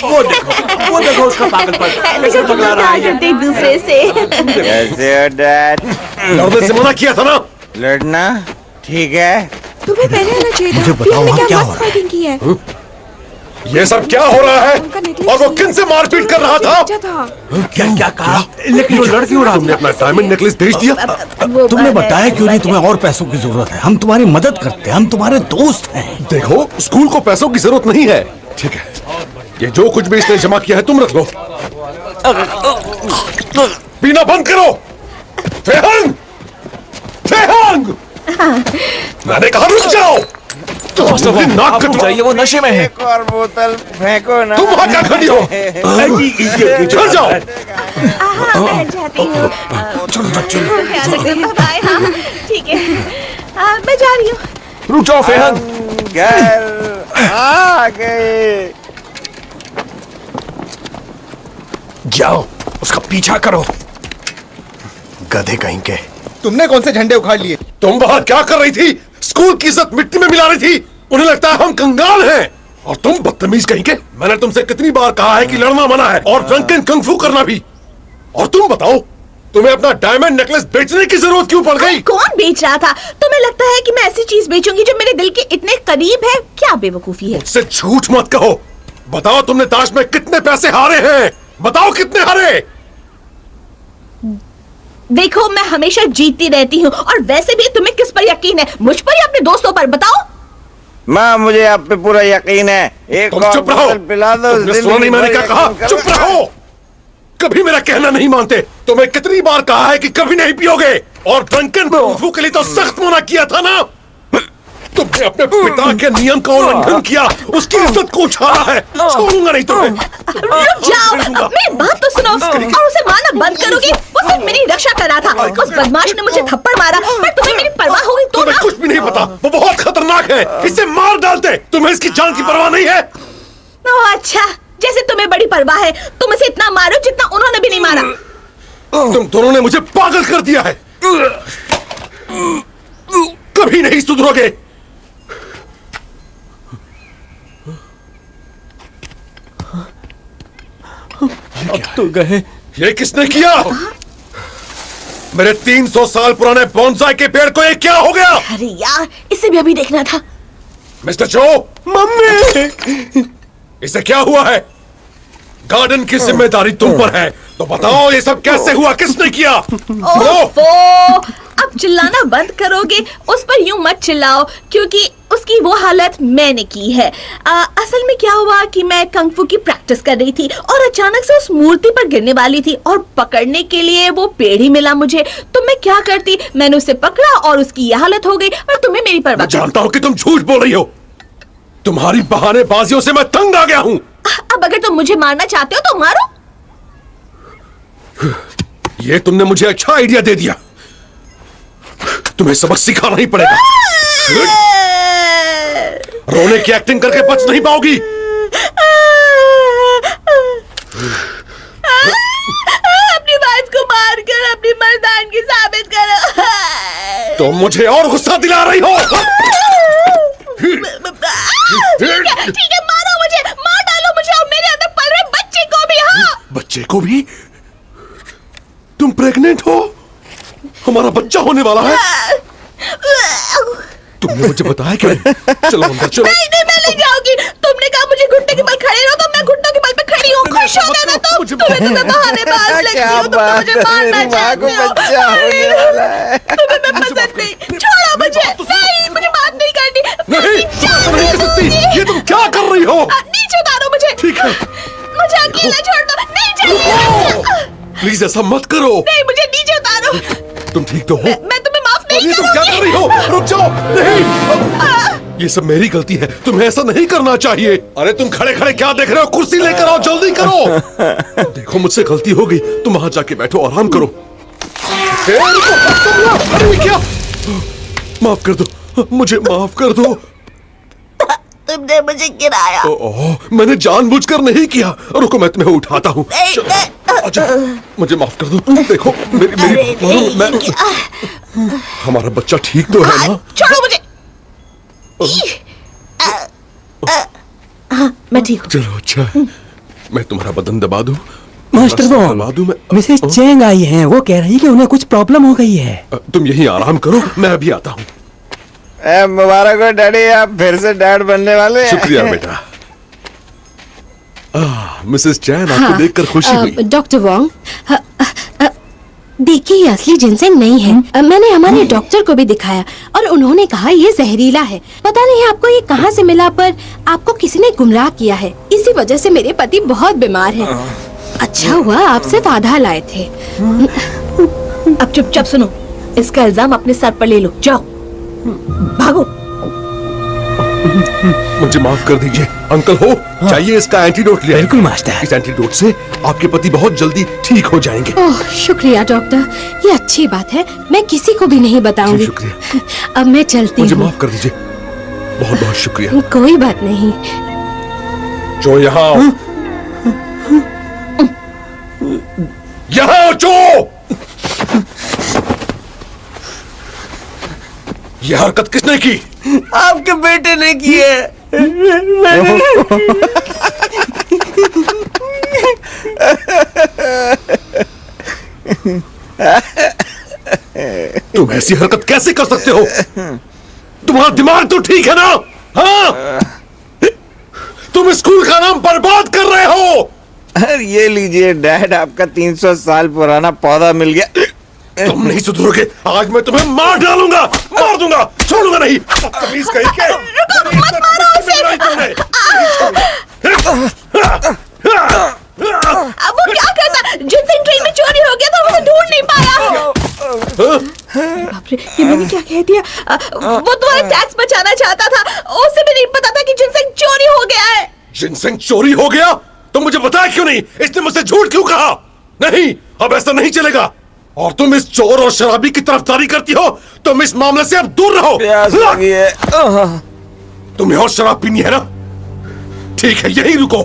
वो देखो उसका पागलपन कैसे पकड़ा रहा है ये। एक दूसरे से। कैसे हो डैड? लड़ने से मना किया था ना। लड़ना ठीक है। तुम्हें पहले आना चाहिए था। मुझे बताओ वहाँ क्या हो रहा है? फाइटिंग की है। ये सब क्या हो रहा है? और वो किन से मारपीट कर रहा था? क्या क्या कहा? लेकिन वो लड़ क्यों रहा? तुमने अपना डायमंड नेकलेस बेच दिया? तुमने बताया क्यों नहीं तुम्हें और पैसों की जरूरत है? हम तुम्हारी मदद करते हैं, हम तुम्हारे दोस्त हैं। देखो स्कूल को पैसों की जरूरत नहीं है। ठीक है, ये जो कुछ भी इसने जमा किया है तुम रख लो। पीना बंद करो। फेहंग, फेहंग, मैंने कहा रुक जाओ। नाक कट जाइए, वो नशे में है। एक और बोतल फेंको ना। तुम वहां क्या खड़ी हो? चल जाओ। मैं जाती हूँ। चलो बाय। हाँ ठीक है, मैं जा रही हूँ। रुक जाओ फेहंग। घर आ गए। जाओ उसका पीछा करो। गधे कहीं के। तुमने कौन से झंडे उखाड़ लिए? तुम वहां क्या कर रही थी? स्कूल की इज्जत मिट्टी में मिला रही थी। उन्हें लगता है हम कंगाल हैं। और तुम बदतमीज कहीं के। मैंने तुमसे कितनी बार कहा है कि लड़ना मना है और ड्रंकन कंफू करना भी। और तुम बताओ, तुम्हें अपना डायमंड नेकलेस बेचने की जरूरत क्यों पड़ गई? कौन बेच रहा था? तुम्हें लगता है कि मैं ऐसी चीज बेचूंगी जो मेरे दिल के इतने करीब है? क्या बेवकूफी है। मुझसे झूठ मत कहो। बताओ तुमने ताश में कितने पैसे हारे हैं? बताओ कितने हारे? देखो मैं हमेशा जीतती रहती हूँ। और वैसे भी तुम्हें किस पर यकीन है? मुझ पर या अपने दोस्तों पर? बताओ। माँ मुझे आप पे पूरा यकीन है। एक तुम और चुप रहो। बोतल पिला दो। तुमने सुना नहीं मैंने क्या कहा? चुप रहो। कभी मेरा कहना नहीं मानते। तुम्हें कितनी बार कहा है कि कभी नहीं पियोगे। और ड्रंकन कंफू के लिए तो सख्त मना किया था ना। तुमने अपने पिता के नियम का उल्लंघन किया, उसकी इज्जत को उछाला है। छोड़ूंगा नहीं तुम्हें। रुक जाओ, मेरी बात तो सुनो। और उसे मारना बंद करोगी? वो सिर्फ मेरी रक्षा कर रहा था। उस बदमाश ने मुझे थप्पड़ मारा, पर तुम्हें मेरी परवाह होगी तो तुम्हें कुछ भी नहीं पता। वो बहुत खतरनाक है, इसे मार डालते। तुम्हें इसकी जान की परवाह नहीं है? ओह अच्छा, जैसे तुम्हें बड़ी परवाह है। तुम इसे इतना मारो जितना उन्होंने भी नहीं मारा। तुम दोनों ने मुझे पागल कर दिया है। कभी नहीं सुधरोगे। अब तो गए। ये किसने किया? मेरे 300 साल पुराने बोनसाई के पेड़ को ये क्या हो गया? अरे यार, इसे भी अभी देखना था। मिस्टर चो, मम्मी, इसे क्या हुआ है? गार्डन की जिम्मेदारी तुम पर है, तो बताओ ये सब कैसे हुआ? किसने किया? ओफो, अब चिल्लाना बंद करोगे? उस पर यूं मत चिल्लाओ, क्योंकि उसकी वो हालत मैंने की है। असल में क्या हुआ कि मैं कंगफू की प्रैक्टिस कर रही थी और अचानक से उस मूर्ति पर गिरने वाली थी और पकड़ने के लिए वो पेड़ ही मिला मुझे। तो मैं क्या करती? मैंने उसे पकड़ा और उसकी ये हालत हो गई। और तुम्हें मेरी परवाह? मैं जानता हूँ कि तुम झूठ बोल रही हो। तुम्हारी बहानेबाजियों से मैं तंग आ गया हूँ। अब अगर तुम मुझे मारना चाहते हो तो मारो। ये तुमने मुझे अच्छा आइडिया दे दिया। तुम्हें सबक सिखाना ही पड़ेगा। रोने की एक्टिंग करके बच नहीं पाओगी। अपनी वाइफ को मारकर अपनी मर्दानगी साबित करो। तुम मुझे और गुस्सा दिला रही हो। ठीक है, मारो मुझे, मार डालो मुझे और मेरे अंदर पल रहे बच्चे को भी। हाँ, बच्चे को भी? तुम प्रेग्नेंट हो? हमारा बच्चा होने वाला है? तुमने मुझे बताया क्यों? चलो अंदर चलो। नहीं नहीं, मैं ले जाऊंगी। तुमने कहा मुझे घुटने के बल खड़े रहो, तो मैं घुटनों के बल पे खड़ी हूँ। खुश हो गए ना तुम? तुम्हें बहानेबाज लगती हो। तुम तो मुझे मारना चाहते हो। तुम्हें मैं पसंद नहीं। छोड़ो मुझे। नहीं, मुझे बात नहीं करनी। नहीं कर सकती। ये तुम क्या कर रही हो? नीचे उतारो मुझे। ठीक है, मुझे अकेला छोड़ दो। नहीं चाहिए। प्लीज ऐसा मत करो। नहीं, मुझे नीचे उतारो। तुम ठीक तो हो? मैं तुम्हें माफ नहीं ये तुम क्या कर रही हो? रुक जाओ। नहीं, ये सब मेरी गलती है। तुम्हें ऐसा नहीं करना चाहिए। अरे तुम खड़े खड़े क्या देख रहे हो? कुर्सी लेकर आओ, जल्दी करो। देखो मुझसे गलती हो गई। तुम वहां जाके बैठो, आराम करो। अरे क्या? माफ कर दो, मुझे माफ कर दो। तुमने मुझे गिराया। ओह, मैंने जानबूझकर नहीं किया। रुको, मैं तुम्हें उठाता हूँ। अच्छा, मुझे माफ कर दो। देखो हमारा बच्चा ठीक तो है ना? छोड़ो मुझे। हाँ, मैं ठीक हूँ। चलो अच्छा। मैं तुम्हारा बदन दबा दूं? मास्टर दबा दूं मैं? मिसेस चेंग आई हैं, वो कह रही है कि उन्हें कुछ प्रॉब्लम हो गई है। तुम यहीं आराम करो, मैं अभी आता हूँ। मुबारक हो डैडी, आप फिर से डैड बनने वाले हैं। शुक्रिया बेटा। मिसेस चैन, आपको देखकर खुशी हुई। डॉक्टर वोंग, देखिए ये असली जिनसेंग नहीं है। मैंने हमारे डॉक्टर को भी दिखाया और उन्होंने कहा ये जहरीला है। पता नहीं आपको ये कहाँ से मिला, पर आपको किसी ने गुमराह किया है। इसी वजह से मेरे पति बहुत बीमार हैं। अच्छा हुआ आप सिर्फ आधा लाए थे। अब चुपचाप सुनो, इसका इल्जाम अपने सर पर ले लो। जाओ भागो। मुझे माफ कर दीजिए अंकल हो, चाहिए इसका एंटीडोट लिया। बिल्कुल मास्टर। इस एंटीडोट से आपके पति बहुत जल्दी ठीक हो जाएंगे। ओह शुक्रिया डॉक्टर, ये अच्छी बात है। मैं किसी को भी नहीं बताऊंगी। शुक्रिया। अब मैं चलती हूँ। मुझे माफ कर दीजिए, बहुत बहुत शुक्रिया। कोई बात नहीं। जो यहाँ जो यह हरकत किसने की? आपके बेटे ने की है। तुम ऐसी हरकत कैसे कर सकते हो? तुम्हारा दिमाग तो ठीक है ना? हाँ? तुम स्कूल का नाम बर्बाद कर रहे हो। अरे ये लीजिए डैड, आपका 300 साल पुराना पौधा मिल गया। तुम नहीं सुधरोगे, आज मैं तुम्हें मार डालूंगा, मार दूंगा, छोड़ूंगा नहीं। बदतमीज कहीं के। मत मारो उसे। अब वो क्या करता? जिनसेंग ट्रेन में चोरी हो गया था, उसे ढूंढ नहीं पाया। बाप रे, ये मैंने क्या कह दिया? वो तुम्हारा टैक्स बचाना चाहता था, उसे भी नहीं पता था कि जिनसेंग चोरी हो गया है। जिनसेंग चोरी हो गया? तो मुझे बताया क्यों नहीं? इसने मुझसे झूठ क्यों कहा? नहीं, अब ऐसा नहीं चलेगा। और तुम इस चोर और शराबी की तरफदारी करती हो। तुम इस मामले से अब दूर रहो। प्यास लगी है। तुम्हें और शराब पीनी है ना? ठीक है, यहीं रुको।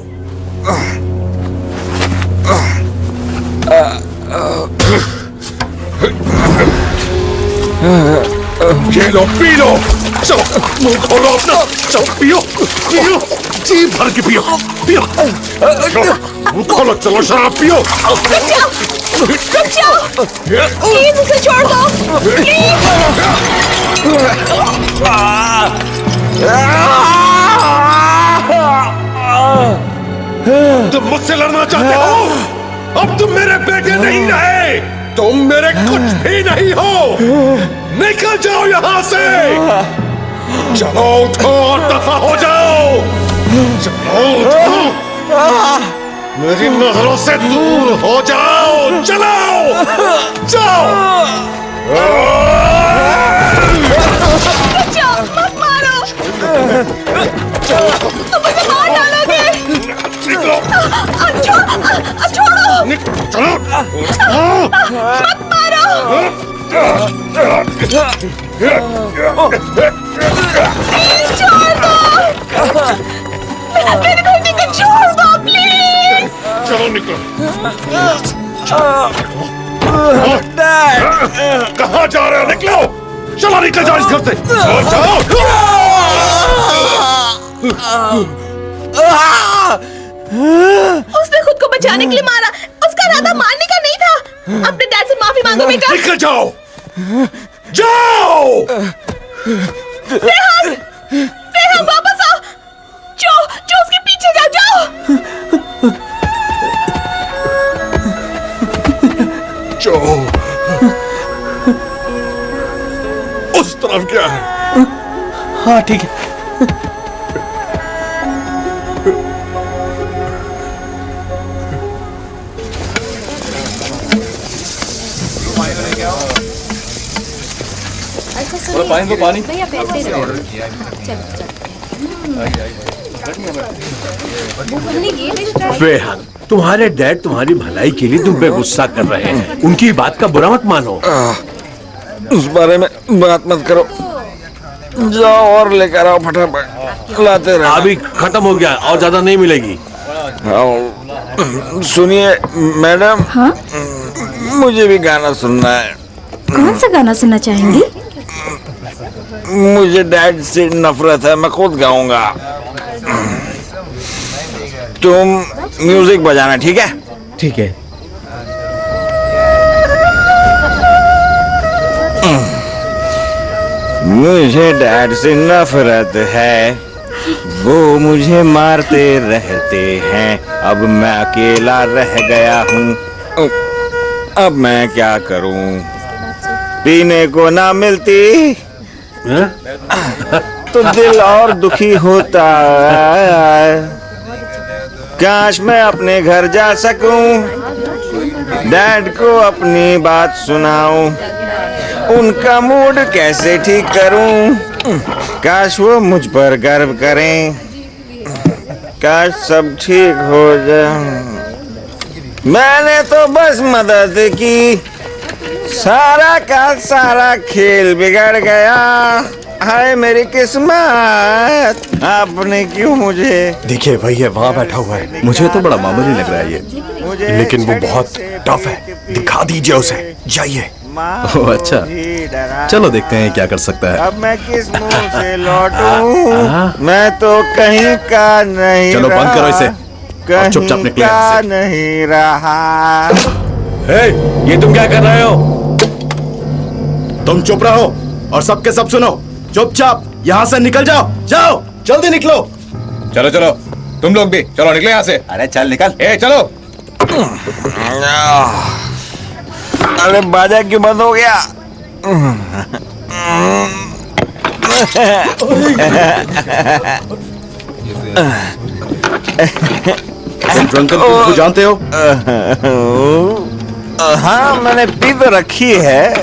ये लो, पी लो। चलो मुंह खोलो अपना, चलो पियो पियो, जी भर के पियो पियो। मुंह खोलो, चलो शराब पियो। रुक जाओ, प्लीज उसे छोड़ दो, प्लीज। तुम मुझसे लड़ना चाहते हो? अब तुम मेरे बेटे नहीं रहे, तुम मेरे कुछ भी नहीं हो। निकल जाओ यहाँ से। चलो उठो और दफा हो जाओ। चलो उठो, मेरी नजरों से दूर हो जाओ। चलो जाओ। बचाओ, मत मारो। तुम मुझे मार डालोगे। निकलो। छोड़ो। चलो। मत मारो। प्लीज छोड़ दो। मेरे बेटे को छोड़ दो प्लीज। चलो निकलो। कहाँ जा रहे हो? निकलो। चलो निकल जाओ इस घर से। जाओ। उसने खुद को बचाने के लिए मारा। उसका इरादा मारने का नहीं था। अपने डैड से माफी मांगो बेटा। निकल जाओ। जाओ। रेहान, रेहान वापस आओ। जो उसके पीछे जाओ। जो उस तरफ क्या है? हाँ ठीक है। पानी दो, पानी। भैया पैसे दो। रेहान, तुम्हारे डैड तुम्हारी भलाई के लिए तुम पे गुस्सा कर रहे हैं। उनकी बात का बुरा मत मानो। उस बारे में बात मत करो। जाओ और लेकर आओ फटाफट। लाते रहो। अभी खत्म हो गया और ज्यादा नहीं मिलेगी। सुनिए मैडम। हाँ? मुझे भी गाना सुनना है। कौन सा गाना सुनना चाहेंगी? मुझे डैड से नफरत है, मैं खुद गाऊंगा। तुम म्यूजिक बजाना, ठीक है? ठीक है। मुझे डैड से नफरत है, वो मुझे मारते रहते हैं। अब मैं अकेला रह गया हूँ, अब मैं क्या करूँ? पीने को ना मिलती तो दिल और दुखी होता। काश मैं अपने घर जा सकूं, डैड को अपनी बात सुनाऊं, उनका मूड कैसे ठीक करूं। काश वो मुझ पर गर्व करें, काश सब ठीक हो जाए। मैंने तो बस मदद की, सारा का सारा खेल बिगड़ गया। हाय मेरी किस्मत, आपने क्यों मुझे। देखिए वही है, वहाँ बैठा हुआ है। मुझे तो बड़ा मामूली लग रहा है ये, लेकिन वो बहुत टफ है। दिखा दीजिए उसे, जाइए। ओह अच्छा, चलो देखते हैं क्या कर सकता है। अब मैं किस मुंह से लौटूं, मैं तो कहीं का नहीं। चलो बंद करो इसे और चुपचाप निकले यहाँ से। नहीं रहा। ये तुम क्या कर रहे हो? तुम चुप रहो और सबके सब सुनो। चुपचाप यहाँ से निकल जाओ, जाओ जल्दी निकलो। चलो चलो, तुम लोग भी चलो, निकले यहाँ से। अरे चल निकल। चलो। अरे बाजा क्यों बंद हो गया? तुम ड्रंकन कुंफू जानते हो? हाँ मैंने पी तो रखी है,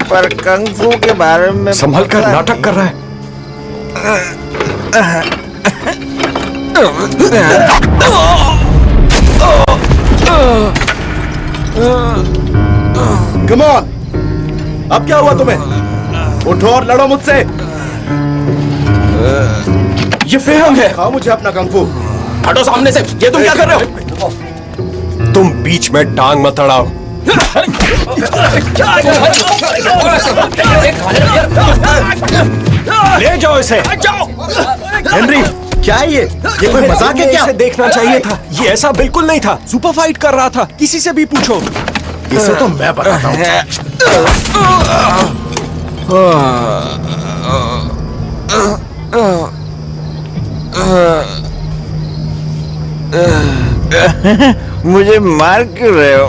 पर कंगफू के बारे में संभल कर नाटक कर रहा है। कम ऑन, अब क्या हुआ तुम्हें? उठो और लड़ो मुझसे। ये फेहंग है। खाओ मुझे अपना कंगफू। हटो सामने से। ये तुम क्या कर रहे हो? तुम बीच में टांग मत अड़ाओ। ले जाओ इसे। हेनरी, क्या है ये कोई मजाक है क्या? इसे देखना चाहिए था, ये ऐसा बिल्कुल नहीं था। सुपर फाइट कर रहा था, किसी से भी पूछो। इसे तो मैं बताता हूँ। मुझे मार क्यों रहे हो?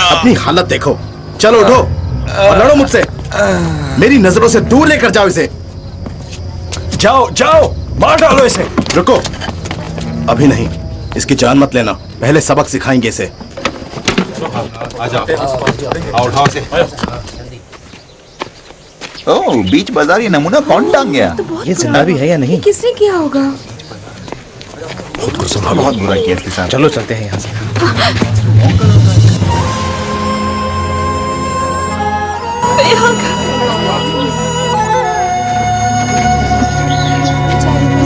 अपनी हालत देखो। चलो उठो और लड़ो मुझसे। मेरी नजरों से दूर लेकर जाओ इसे। जाओ जाओ, मार डालो इसे। रुको, अभी नहीं, इसकी जान मत लेना, पहले सबक सिखाएंगे इसे। उठाओ से। ओह, बीच बाजार ये नमूना कौन टांग गया? ये जिंदा भी है या नहीं? किसने किया होगा? बहुत बुरा किया इसके साथ। चलो चलते हैं यहाँ से।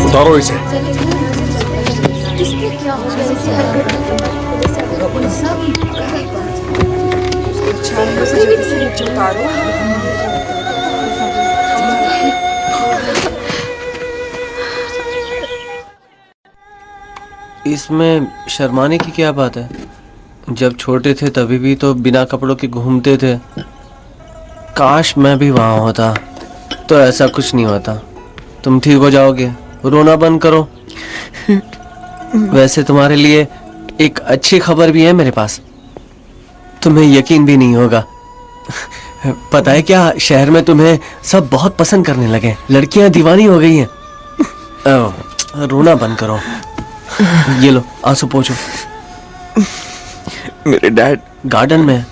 उतारो इसे। इसमें शर्माने की क्या बात है? जब छोटे थे तभी भी तो बिना कपड़ों के घूमते थे। काश मैं भी वहां होता तो ऐसा कुछ नहीं होता। तुम ठीक हो जाओगे, रोना बंद करो। वैसे तुम्हारे लिए एक अच्छी खबर भी है मेरे पास, तुम्हें यकीन भी नहीं होगा। पता है क्या, शहर में तुम्हें सब बहुत पसंद करने लगे, लड़कियां दीवानी हो गई हैं। रोना बंद करो, ये लो आंसू पोंछो। मेरे डैड गार्डन में।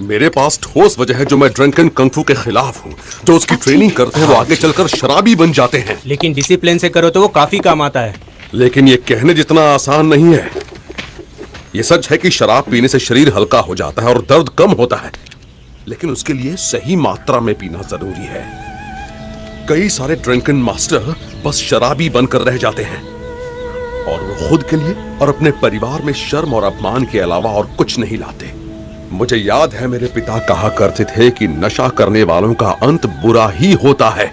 मेरे पास ठोस वजह है जो मैं ड्रंकन कंगफू के खिलाफ हूँ। जो उसकी ट्रेनिंग करते हैं वो आगे चलकर शराबी बन जाते हैं। लेकिन डिसिप्लिन से करो तो वो काफी काम आता है। लेकिन ये कहने जितना आसान नहीं है। ये सच है कि शराब पीने से शरीर हल्का हो जाता है और दर्द कम होता है, लेकिन उसके लिए सही मात्रा में पीना जरूरी है। कई सारे ड्रंकन मास्टर बस शराबी बनकर रह जाते हैं और वो खुद के लिए और अपने परिवार में शर्म और अपमान के अलावा और कुछ नहीं लाते। मुझे याद है मेरे पिता कहा करते थे कि नशा करने वालों का अंत बुरा ही होता है।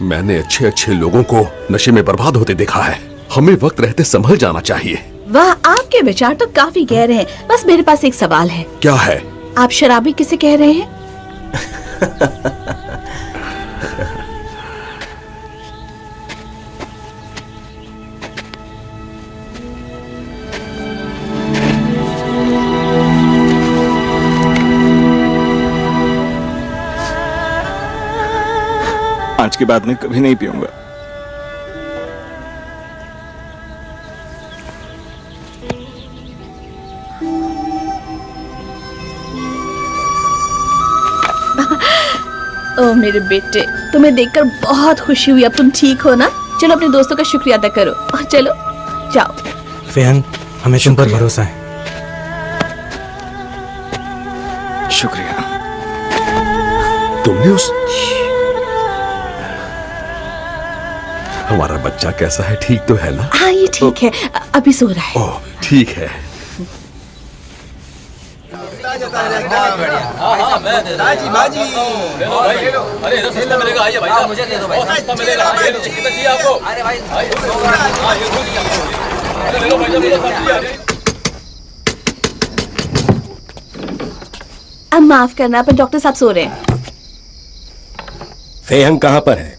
मैंने अच्छे अच्छे लोगों को नशे में बर्बाद होते देखा है। हमें वक्त रहते संभल जाना चाहिए। वाह, आपके विचार तो काफी गहरे हैं। बस मेरे पास एक सवाल है। क्या है? आप शराबी किसे कह रहे हैं? आज के बाद मैं कभी नहीं पीऊंगा। ओ मेरे बेटे, तुम्हें देखकर बहुत खुशी हुई। अब तुम ठीक हो ना? चलो अपने दोस्तों का शुक्रिया अदा करो। चलो जाओ। फेहंग, हमें तुम पर भरोसा है। शुक्रिया। तुमने उस हमारा बच्चा कैसा है? ठीक तो है ना? हाँ ये ठीक है, अभी सो रहा है। ओह ठीक है। अरे इधर सस्ता मिलेगा, आइए भाई, मुझे दे दो भाई, सस्ता मिलेगा। ये कितना चाहिए आपको? अरे भाई, ले लो भाई। अब माफ करना, पर डॉक्टर साहब सो रहे हैं। फेहंग कहाँ पर है?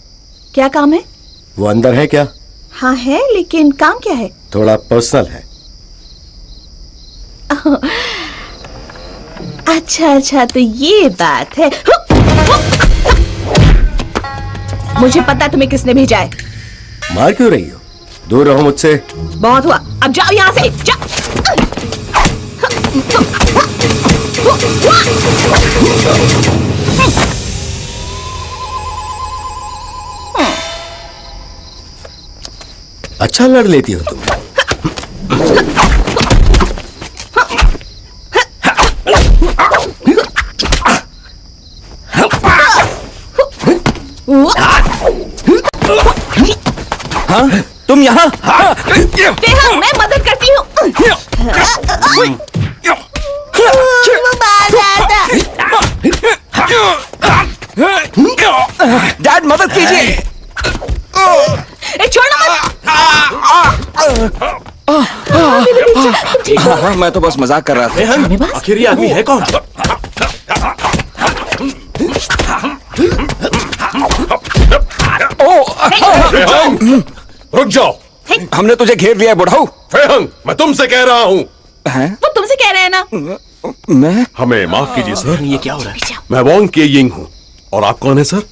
क्या काम है? वो अंदर है क्या? हाँ है, लेकिन काम क्या है? थोड़ा पर्सनल है। अच्छा अच्छा, तो ये बात है। मुझे पता तुम्हें किसने भेजा है। मार क्यों रही हो? दूर रहो मुझसे। बहुत हुआ, अब जाओ यहाँ से, जाओ। अच्छा लड़ लेती हो तुम। हाँ, तुम यहाँ? फेहंग, मैं मदद करती हूँ। डैड मदद कीजिए। छोड़ना मत। हाँ, मैं तो बस मजाक कर रहा था। आखिर ये आदमी है कौन? रुक जाओ। हमने तुझे घेर लिया है बुढ़ाऊ। फेहंग, मैं तुमसे कह रहा हूँ। वो तुमसे कह रहे हैं ना? मैं? हमें माफ कीजिए सर। ये क्या हो रहा है? मैं वॉन्ग के यिंग हूँ। और आप कौन है सर?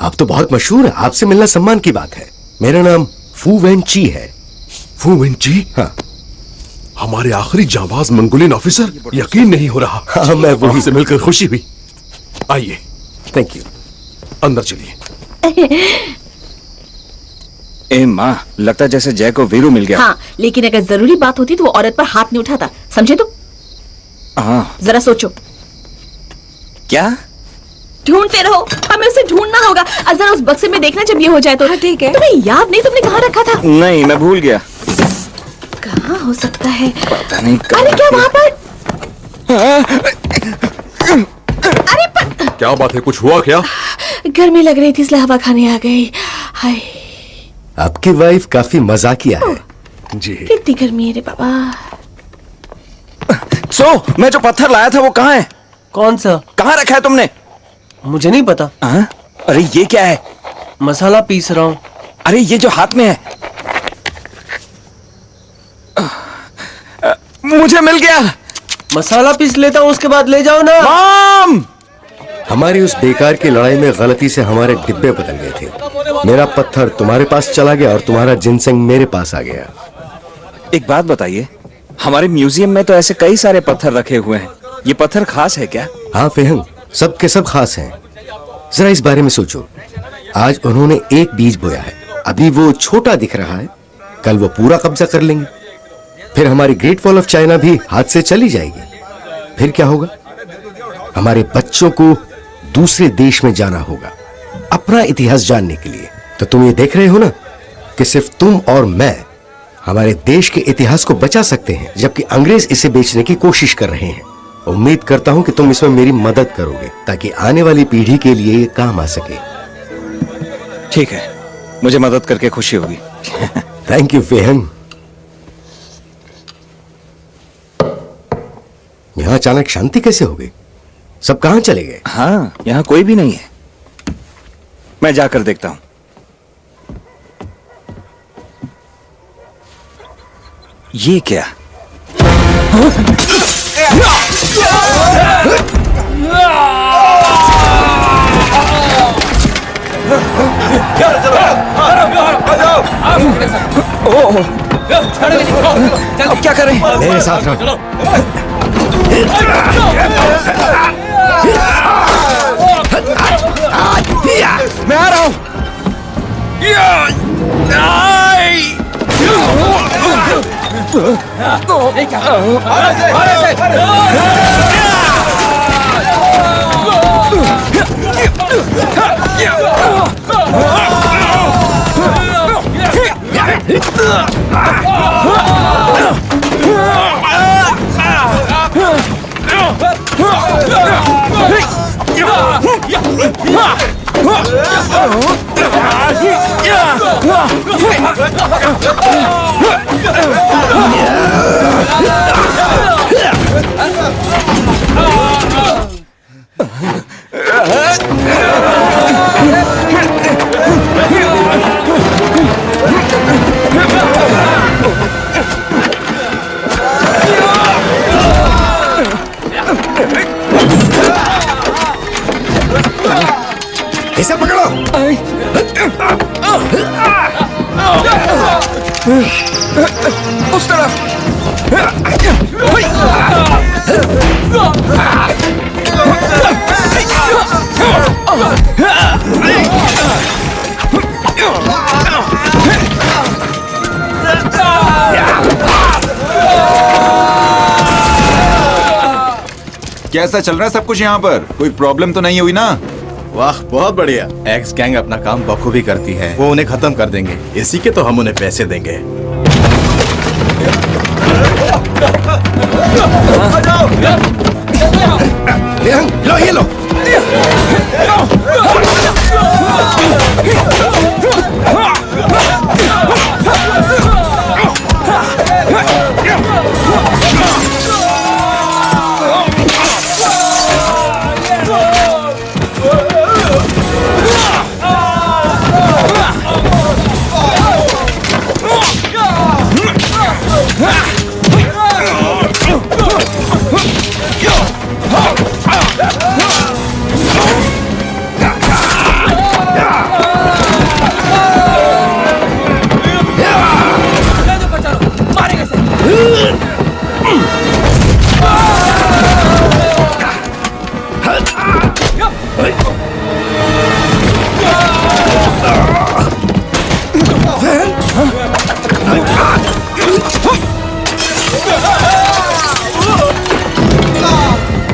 आप तो बहुत मशहूर है, आपसे मिलना सम्मान की बात है। मेरा नाम फू वेन ची है। फू वेन ची? हाँ। हमारे आखिरी जांबाज मंगोलियन ऑफिसर? यकीन नहीं हो रहा। हाँ, मैं वही। आपसे मिलकर खुशी हुई। आइए। Thank you. अंदर चलिए। ए माँ, लगता जैसे जय को वीरू मिल गया। हाँ, लेकिन अगर जरूरी बात होती तो वो औरत पर हाथ नहीं उठाता, समझे तुम? हाँ। जरा सोचो। क्या? ढूंढते रहो, हमें उसे ढूंढना होगा। जरा उस बक्से में देखना जब ये हो जाए तो। ठीक है। तुम्हें याद नहीं तुमने कहाँ रखा था? नहीं, मैं भूल गया। कहाँ हो सकता है? पता नहीं। अरे क्या वहाँ पर? अरे क्या बात है? कुछ हुआ क्या? गर्मी लग रही थी इसलिए हवा खाने आ गई। हाय, आपकी वाइफ काफी मजाकिया है। जी। कितनी गर्मी है रे बाबा। मैं जो पत्थर लाया था वो कहाँ है? कौन सा? कहाँ रखा है तुमने? मुझे नहीं पता। अरे ये क्या है? मसाला पीस रहा हूँ। अरे ये जो हाथ में है। मुझे मिल गया। मसाला पीस लेता हूँ, उसके बाद ले जाओ ना। माम! हमारी उस बेकार की लड़ाई में गलती से हमारे डिब्बे बदल गए थे। मेरा पत्थर तुम्हारे पास चला गया और तुम्हारा जिनसेंग मेरे पास आ गया। एक बात बताइए, हमारे म्यूजियम में तो ऐसे कई सारे पत्थर रखे हुए हैं। ये पत्थर खास है क्या? हाँ फेहंग, सब के सब खास हैं। जरा इस बारे में सोचो। आज उन्होंने एक बीज बोया है, अभी वो छोटा दिख रहा है, कल वो पूरा कब्जा कर लेंगे। फिर हमारी ग्रेट वॉल ऑफ चाइना भी हाथ से चली जाएगी। फिर क्या होगा? हमारे बच्चों को दूसरे देश में जाना होगा अपना इतिहास जानने के लिए। तो तुम ये देख रहे हो ना कि सिर्फ तुम और मैं हमारे देश के इतिहास को बचा सकते हैं, जबकि अंग्रेज इसे बेचने की कोशिश कर रहे हैं। उम्मीद करता हूं कि तुम इसमें मेरी मदद करोगे ताकि आने वाली पीढ़ी के लिए ये काम आ सके। ठीक है, मुझे मदद करके खुशी होगी। Thank you Fei Hung. यहाँ अचानक शांति कैसे हो गई? सब कहाँ चले गए? हाँ, यहाँ कोई भी नहीं है। मैं जाकर देखता हूँ। ये क्या? अब क्या करें? मेरे साथ रहो। मैं आ रहा हूं। इसे पकड़ो। उस तरफ। कैसा चल रहा है सब कुछ यहाँ पर? कोई प्रॉब्लम तो नहीं हुई ना? वाह, बहुत बढ़िया। एक्स गैंग अपना काम बखूबी करती है। वो उन्हें खत्म कर देंगे, इसी के तो हम उन्हें पैसे देंगे। लो ये लो।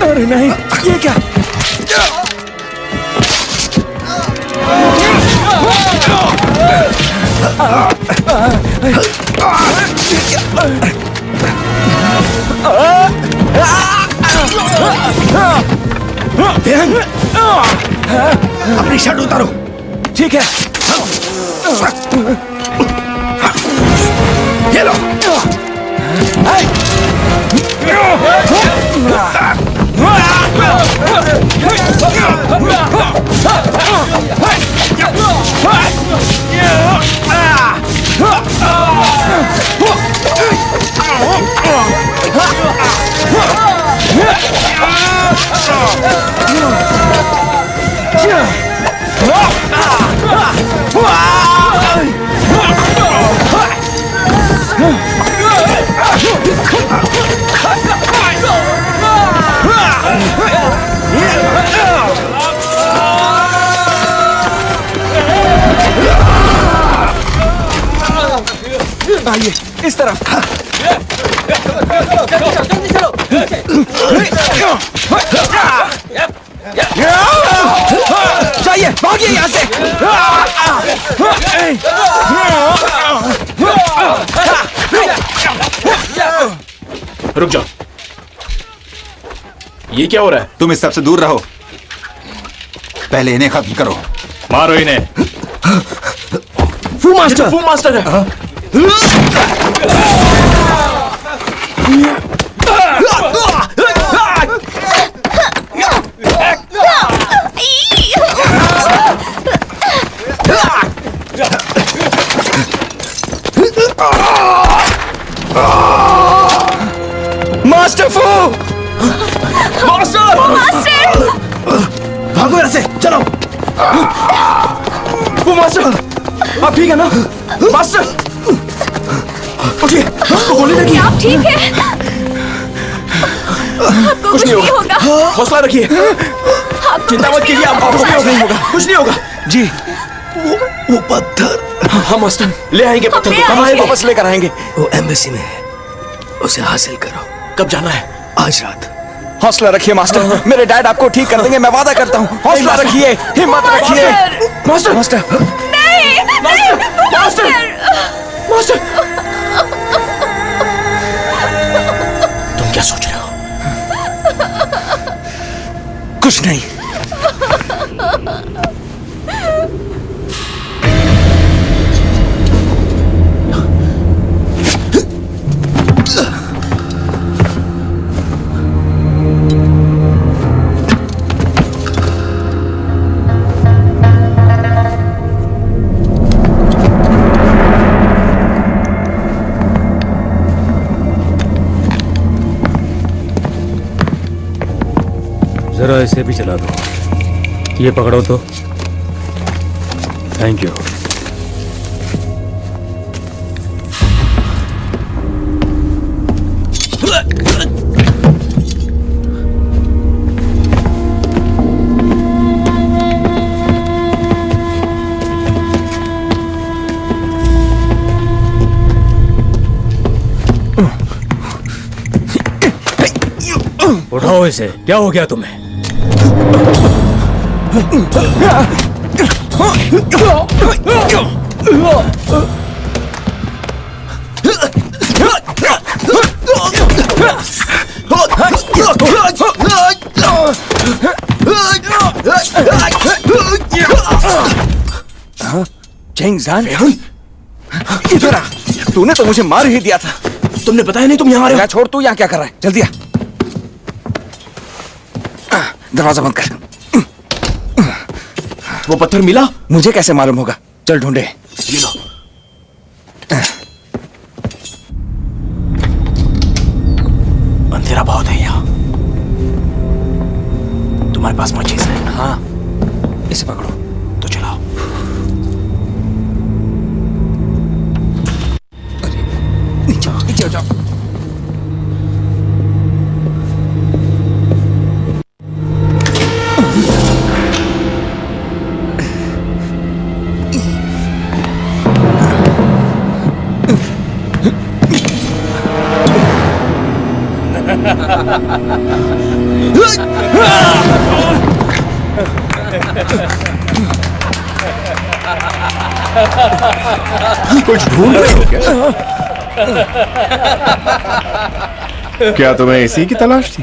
अरे नहीं, ये क्या? अपनी शर्ट उतारो। ठीक है। ये लो। आइए, इस तरफ। जल्दी चलो। चाहिए, भागिए यहाँ से। रुक जाओ। ये क्या हो रहा है? तुम इस सबसे दूर रहो। पहले इन्हें खत्म करो। मारो इन्हें। फू मास्टर, फू मास्टर है। मास्टर फू! मास्टर! मास्टर! भागो यहाँ से, चलो! फू मास्टर, आप ठीक है ना? मास्टर! उठिए, आपको गोली लगी। आप ठीक है? आपको कुछ नहीं होगा। हौसला रखिए। चिंता मत कीजिए, आपको कुछ नहीं होगा। कुछ नहीं होगा। जी। वो पत्थर। हाँ मास्टर, ले आएंगे पत्थर को। हम आए वापस लेकर आएंगे। वो एम्बेसी में है, उसे हासिल करो। कब जाना है? आज रात। हौसला रखिए मास्टर, मेरे डैड आपको ठीक कर देंगे, मैं वादा करता हूँ। हौसला रखिए, हिम्मत रखिए। मास्टर! मास्टर! नहीं! मास्टर! मास्टर! मास्टर! तुम क्या सोच रहे हो? कुछ नहीं। जरा इसे भी चला दो। ये पकड़ो तो। Thank you. उठाओ इसे। क्या हो गया तुम्हें? चेंगजान, इधर आ। तूने तो मुझे मार ही दिया था। तुमने बताया नहीं तुम यहाँ आ रहे हो? छोड़, तू यहाँ क्या कर रहा है? जल्दी आ। दरवाजा बंद कर। वो पत्थर मिला? मुझे कैसे मालूम होगा? चल ढूंढे। ये लो। अंधेरा बहुत है यहाँ। तुम्हारे पास माचिस है? हाँ, इसे पकड़ो। तो चलाओ। नीचे जाओ। कुछ ढूंढ रहे हो क्या? क्या तुम्हें इसी की तलाश थी?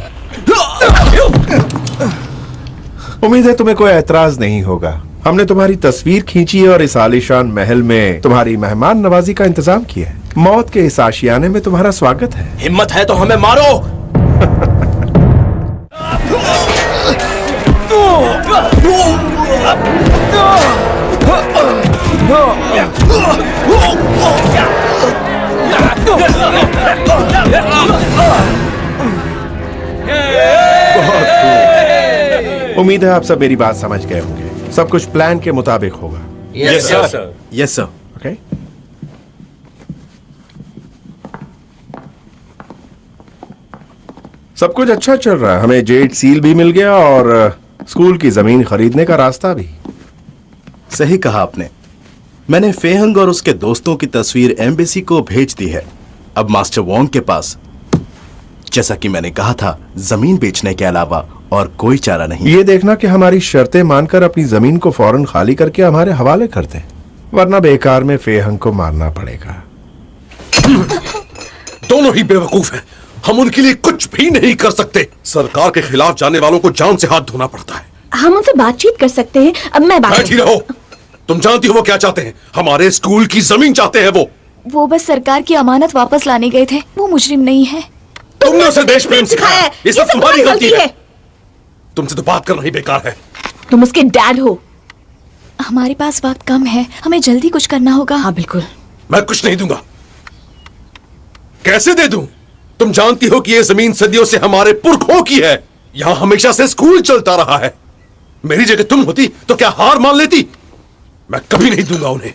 उम्मीद है तुम्हें कोई ऐतराज नहीं होगा। हमने तुम्हारी तस्वीर खींची और इस आलीशान महल में तुम्हारी मेहमान नवाजी का इंतजाम किया है। मौत के इस आशियाने में तुम्हारा स्वागत है। हिम्मत है तो हमें मारो। उम्मीद है आप सब मेरी बात समझ गए होंगे। सब कुछ प्लान के मुताबिक होगा। Yes sir. Yes sir. Okay. सब कुछ अच्छा चल रहा है। हमें जेट सील भी मिल गया और स्कूल की जमीन खरीदने का रास्ता भी। सही कहा आपने। मैंने फेहंग और उसके दोस्तों की तस्वीर एम्बेसी को भेज दी है। अब मास्टर वोंग के पास, जैसा कि मैंने कहा था, जमीन बेचने के अलावा और कोई चारा नहीं। ये देखना कि हमारी शर्तें मानकर अपनी जमीन को फौरन खाली करके हमारे हवाले कर दें, वरना बेकार में फेहंग को मारना पड़ेगा। दोनों ही बेवकूफ हैं। हम उनके लिए कुछ भी नहीं कर सकते। सरकार के खिलाफ जाने वालों को जान से हाथ धोना पड़ता है। हम उनसे बातचीत कर सकते हैं। अब मैं बात बैठी रहो। तुम जानती हो वो क्या चाहते हैं? हमारे स्कूल की जमीन चाहते हैं वो बस सरकार की अमानत वापस लाने गए थे। वो मुजरिम नहीं है। तुमने उसे देश प्रेम सिखाया। ये सब तुम्हारी गलती है। है। तुमसे तो बात करना ही बेकार है। तुम उसके डैड हो। हमारे पास वक्त कम है, हमें जल्दी कुछ करना होगा। हाँ बिल्कुल। मैं कुछ नहीं दूंगा। कैसे दे दूं? तुम जानती हो कि ये जमीन सदियों से हमारे पुरखों की है। यहां हमेशा से स्कूल चलता रहा है। मेरी जगह तुम होती तो क्या हार मान लेती? मैं कभी नहीं दूंगा उन्हें।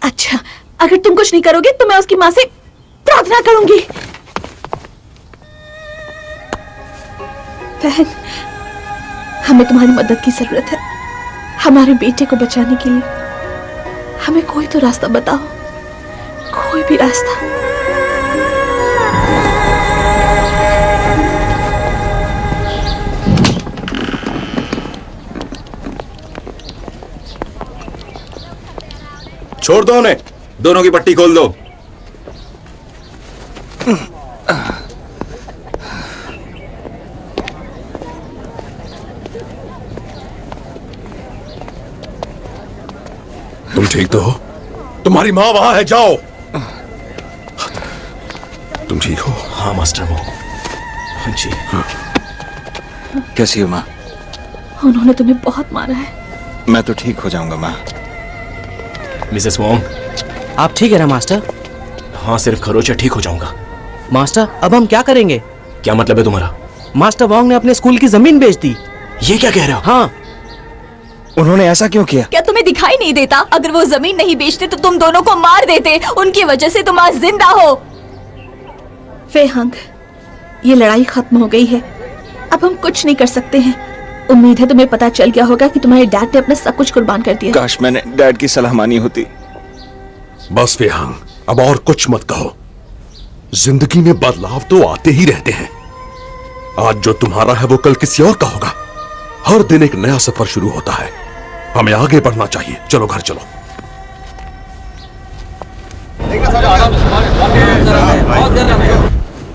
अच्छा, अगर तुम कुछ नहीं करोगे तो मैं उसकी माँ से प्रार्थना करूंगी। बहन, हमें तुम्हारी मदद की जरूरत है। हमारे बेटे को बचाने के लिए हमें कोई तो रास्ता बताओ, कोई भी रास्ता। छोड़ दो उन्हें। दोनों की पट्टी खोल दो। तुम ठीक तो हो? तुम्हारी माँ वहां है, जाओ। तुम ठीक हो? हाँ मास्टर वो। हाँ जी। कैसी हो माँ? उन्होंने तुम्हें बहुत मारा है। मैं तो ठीक हो जाऊंगा माँ। मिसेस वोंग, आप ठीक है ना मास्टर? हाँ, सिर्फ खरोच है, ठीक हो जाऊंगा। मास्टर, अब हम क्या करेंगे? क्या मतलब है तुम्हारा? मास्टर वोंग ने अपने स्कूल की जमीन बेच दी। ये क्या कह रहे हो? हाँ। उन्होंने ऐसा क्यों किया? क्या तुम्हें दिखाई नहीं देता? अगर वो जमीन नहीं बेचते तो तुम दोनों को मार देते। उनकी वजह से तुम आज जिंदा हो। फेहंग, ये लड़ाई खत्म हो गई है। अब हम कुछ नहीं कर सकते हैं। उम्मीद है तुम्हें पता चल गया होगा कि तुम्हारे डैड ने अपना सब कुछ कुर्बान कर दिया। काश मैंने डैड की सलाह मानी होती। बस फेहंग, अब और कुछ मत कहो। जिंदगी में बदलाव तो आते ही रहते हैं। आज जो तुम्हारा है वो कल किसी और का होगा। हर दिन एक नया सफर शुरू होता है। हमें आगे बढ़ना चाहिए। चलो घर चलो।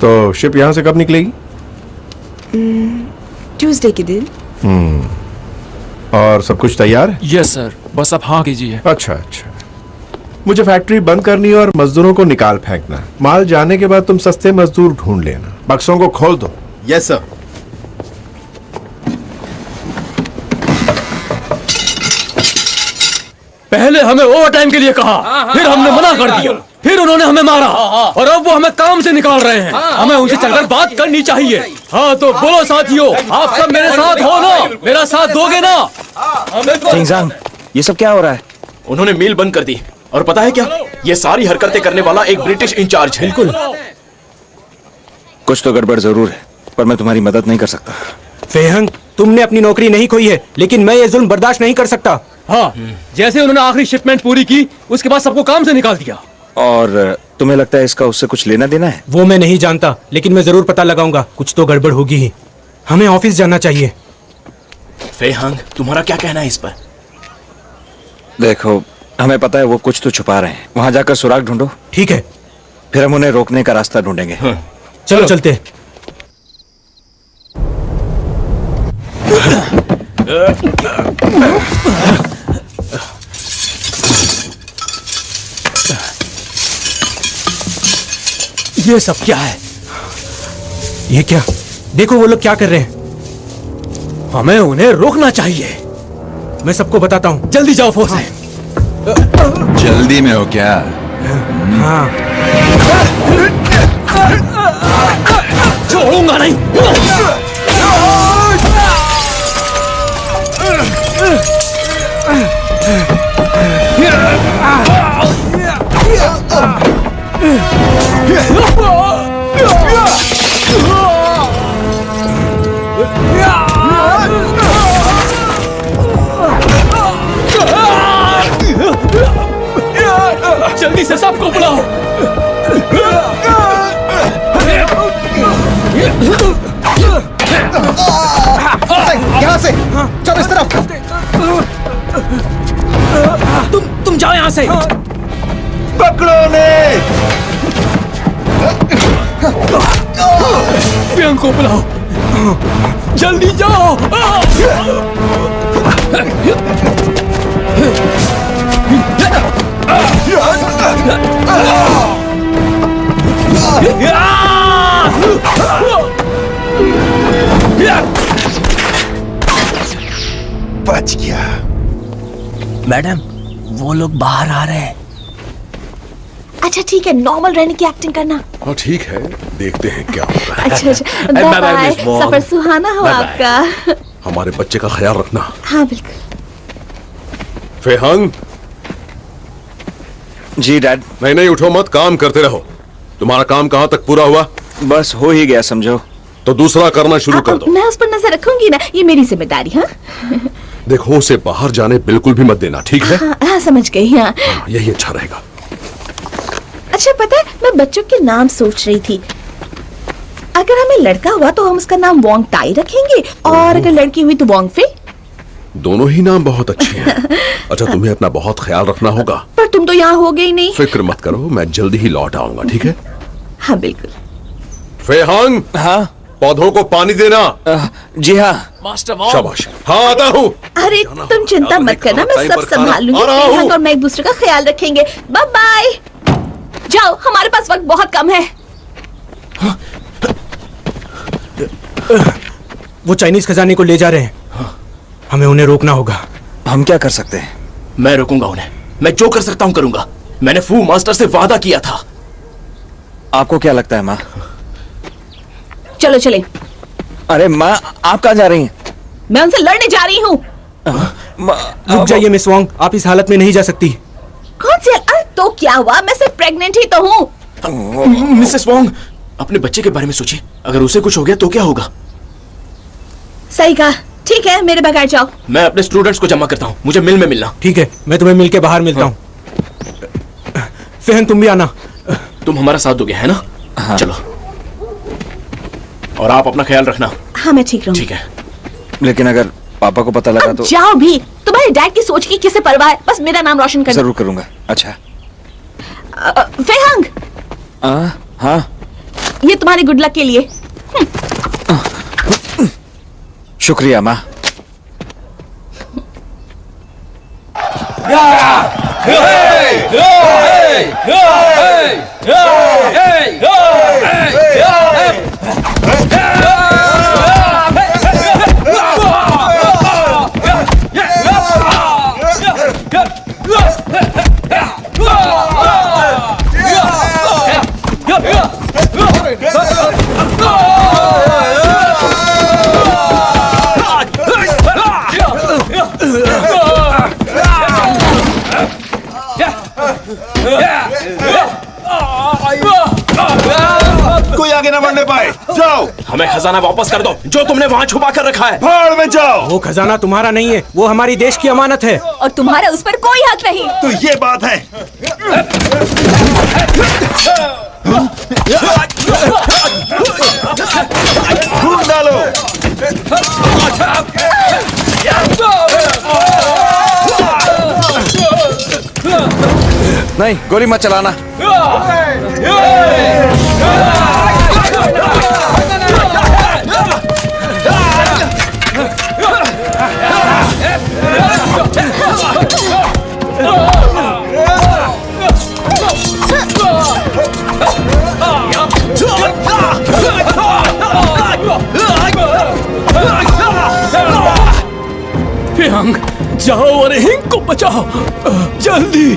तो शिप यहां से कब निकलेगी? ट्यूसडे के दिन। और सब कुछ तैयार है? यस सर, बस आप हाँ कीजिए। अच्छा अच्छा। मुझे फैक्ट्री बंद करनी और मजदूरों को निकाल फेंकना। माल जाने के बाद तुम सस्ते मजदूर ढूंढ लेना। बक्सों को खोल दो। Yes sir. पहले हमें ओवर टाइम के लिए कहा, फिर हमने मना कर दिया, फिर उन्होंने हमें मारा और अब वो हमें काम से निकाल रहे हैं। हमें उनसे चलकर बात करनी चाहिए। हाँ तो बोलो साथियों, आप सब मेरे साथ हो ना? मेरा साथ दोगे ना? चिंगजांग, ये सब क्या हो रहा है? उन्होंने मिल बंद कर दी और पता है क्या, ये सारी हरकतें करने वाला एक ब्रिटिश इंचार्ज है। बिल्कुल। कुछ तो गड़बड़ जरूर है, पर मैं तुम्हारी मदद नहीं कर सकता। फेहंग, तुमने अपनी नौकरी नहीं खोई है, लेकिन मैं ये जुल्म बर्दाश्त नहीं कर सकता। हाँ, जैसे उन्होंने आखिरी शिपमेंट पूरी की, उसके बाद सबको काम से निकाल दिया। और तुम्हें लगता है इसका उससे कुछ लेना देना है? वो मैं नहीं जानता, लेकिन मैं जरूर पता लगाऊंगा। कुछ तो गड़बड़ होगी ही। हमें ऑफिस जाना चाहिए। फेहंग, तुम्हारा क्या कहना है इस पर? देखो, हमें पता है वो कुछ तो छुपा रहे हैं। वहां जाकर सुराग ढूंढो। ठीक है। फिर हम उन्हें रोकने का रास्ता ढूंढेंगे। चलो चलते। ये सब क्या है? ये क्या? देखो वो लोग क्या कर रहे हैं। हमें उन्हें रोकना चाहिए। मैं सबको बताता हूँ। जल्दी जाओ फोर्स है। जल्दी में हो क्या? हाँ। छोड़ूंगा नहीं। जल्दी से सबको बुलाओ। यहाँ से चलो इस तरफ। तुम जाओ यहाँ से। पकड़ो उन्हें। फेहंग को बुलाओ। जल्दी जाओ। बच गया। मैडम, वो लोग बाहर आ रहे हैं। अच्छा ठीक है, नॉर्मल रहने की एक्टिंग करना। हाँ ठीक है, देखते हैं क्या हो रहा है। अच्छा बाय बाय, सफर सुहाना हो आपका। हमारे बच्चे का ख्याल रखना। हाँ बिल्कुल। फेहंग। जी डैड। नहीं उठो मत, काम करते रहो। तुम्हारा काम कहाँ तक पूरा हुआ? बस हो ही गया समझो। तो दूसरा करना शुरू कर दो। मैं उस पर नजर रखूंगी ना, ये मेरी जिम्मेदारी। हाँ देखो, उसे बाहर जाने बिल्कुल भी मत देना, ठीक है? हाँ समझ गई। हाँ यही अच्छा रहेगा। अच्छा पता है, मैं बच्चों के नाम सोच रही थी। अगर हमें लड़का हुआ तो हम उसका नाम वोंग टाई रखेंगे, और अगर लड़की हुई तो वोंग फे। दोनों ही नाम बहुत अच्छे हैं। अच्छा, तुम्हें अपना बहुत ख्याल रखना होगा। पर तुम तो यहाँ हो गए ही नहीं। फिक्र मत करो, मैं जल्दी ही लौट आऊंगा, ठीक है? हाँ बिल्कुल। फेहंग। हाँ। पौधों को पानी देना। जी हाँ मास्टर। शाबाश। हाँ आता हूँ। अरे तुम चिंता मत करना, मैं सब संभाल लूंगी। फेहंग और मैं एक दूसरे का ख्याल रखेंगे। Bye bye. जाओ, हमारे पास वक्त बहुत कम है। वो चाइनीज खजाने को ले जा रहे हैं। हमें उन्हें रोकना होगा। हम क्या कर सकते हैं? मैं रोकूंगा उन्हें। मैं जो कर सकता हूँ करूंगा। मैंने फू मास्टर से वादा किया था। आपको क्या लगता है माँ? चलो चले। अरे माँ, आप कहाँ जा रही हैं? मैं उनसे लड़ने जा रही हूँ। रुक जाइए मिस वोंग, आप इस हालत में नहीं जा सकती। कौन सी? अरे तो क्या हुआ, मैं सिर्फ प्रेग्नेंट ही तो हूँ। मिसेस वोंग, अपने बच्चे के बारे में सोचिए। अगर उसे कुछ हो गया तो क्या होगा? सही कहा। ठीक है, मेरे बगैर जाओ। मैं अपने स्टूडेंट्स को जमा करता हूँ, मुझे मिल में मिलना। ठीक है, मैं तुम्हें मिल के बाहर मिलता हूँ। फेहंग तुम भी आना। तुम हमारा साथ दोगे, है ना? हाँ। चलो। और आप अपना ख्याल रखना। हाँ मैं ठीक रहूँगी। ठीक है। लेकिन अगर पापा को पता लगा तो? जाओ भी, तुम्हारे डैड की सोच की किसे परवाह है, बस मेरा नाम रोशन करना। जरूर करूंगा। अच्छा फेहंग। हाँ ये तुम्हारे गुड लक के लिए। शुक्रिया माँ। कोई आगे ना बढ़ने पाए। जाओ। हमें खजाना वापस कर दो जो तुमने वहाँ छुपा कर रखा है। भाड़ में जाओ। वो खजाना तुम्हारा नहीं है, वो हमारी देश की अमानत है। और तुम्हारा उस पर कोई हक नहीं। तो ये बात है। ढूंढ डालो। नहीं, गोली मत चलाना। फेहंग, जाओ और हिंग को बचाओ जल्दी।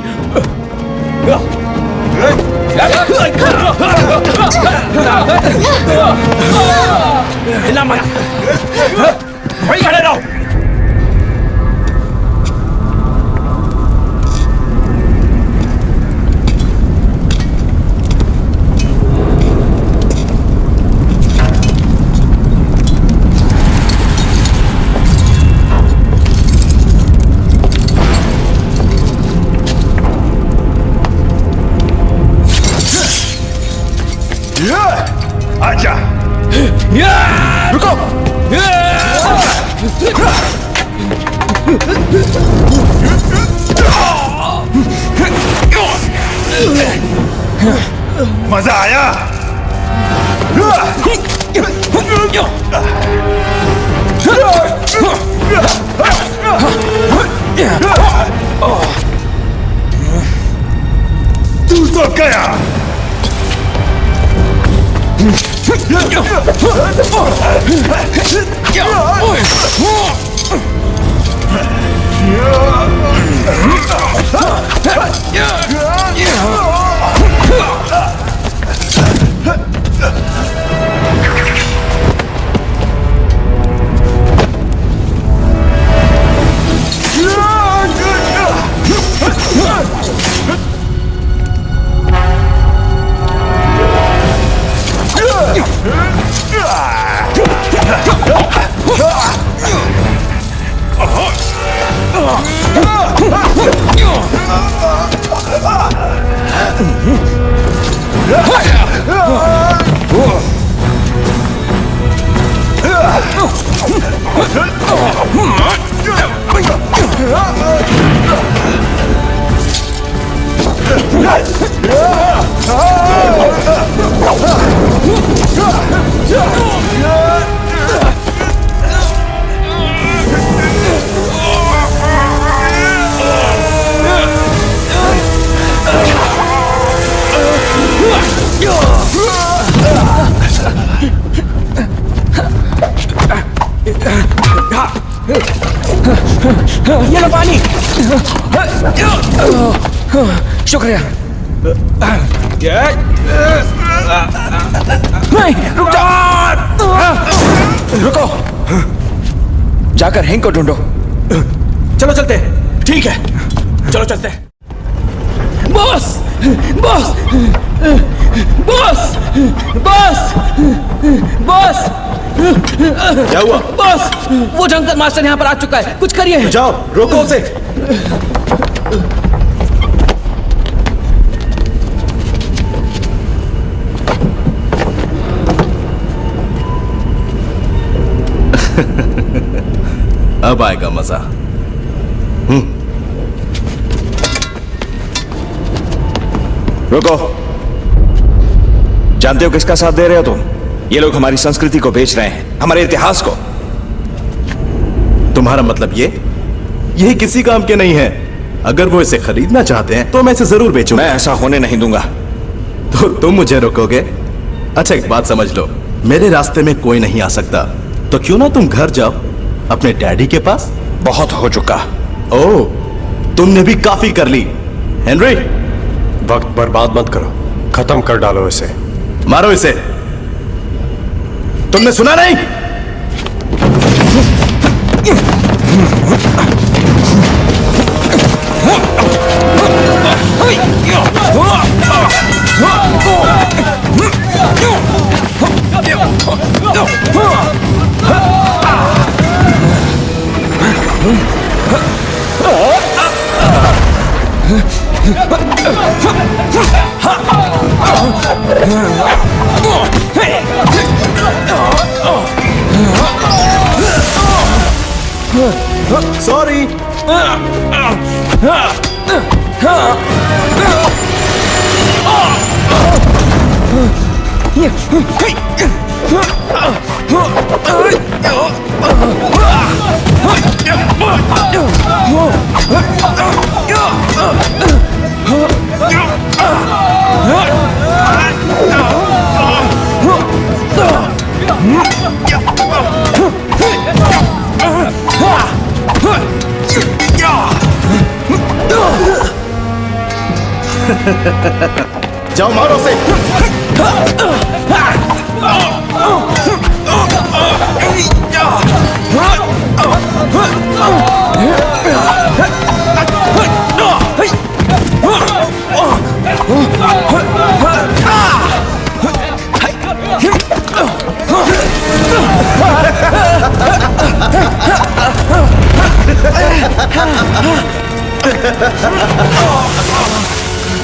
हिला मत, वहीं खड़े रहो। आजा। रुको। मजा आया। तू तो गया। ये लो पानी। शुक्रिया। नहीं, रुक जाओ। रुको, जाकर हिंग को ढूंढो। चलो चलते। ठीक है, चलो चलते। Boss, boss, boss, boss, boss. क्या हुआ? बॉस, वो जंगल मास्टर यहाँ पर आ चुका है, कुछ करिए। जाओ, रोको उसे। अब आएगा मजा। रुको, जानते हो किसका साथ दे रहे हो तुम? ये लोग हमारी संस्कृति को बेच रहे हैं, हमारे इतिहास को। तुम्हारा मतलब ये किसी काम के नहीं है। अगर वो इसे खरीदना चाहते हैं तो मैं इसे जरूर बेचूंगा। मैं ऐसा होने नहीं दूंगा। तो तुम मुझे रोकोगे? अच्छा, एक बात समझ लो, मेरे रास्ते में कोई नहीं आ सकता। तो क्यों ना तुम घर जाओ अपने डैडी के पास। बहुत हो चुका। ओह, तुमने भी काफी कर ली। हेनरी, वक्त बर्बाद मत करो, खत्म कर डालो इसे। मारो इसे। तुमने सुना नहीं? Sorry. जाओ, मारो से।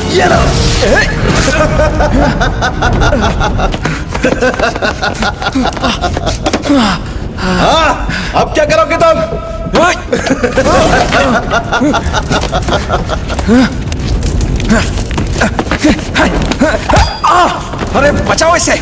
ये लो। हाँ, अब क्या करोगे तुम? अरे बचाओ इसे।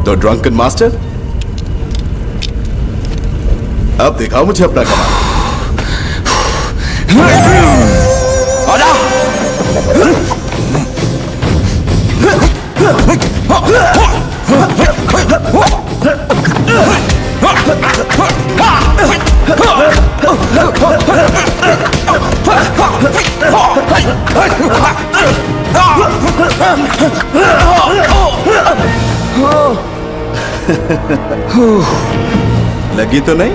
तो ड्रंकन मास्टर, अब दिखाओ मुझे अपना कमाल। लगी तो नहीं?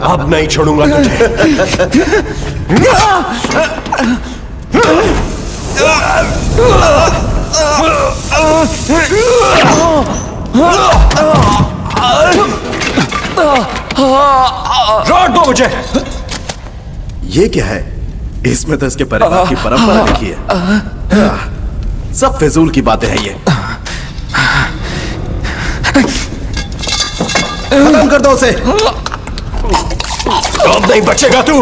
अब नहीं छोड़ूंगा तुझे। रोक दो मुझे। ये क्या है? इसमें तो इसके परिवार की परंपरा लिखी है। सब फिजूल की बातें हैं ये। खत्म कर दो उसे। अब नहीं बचेगा तू।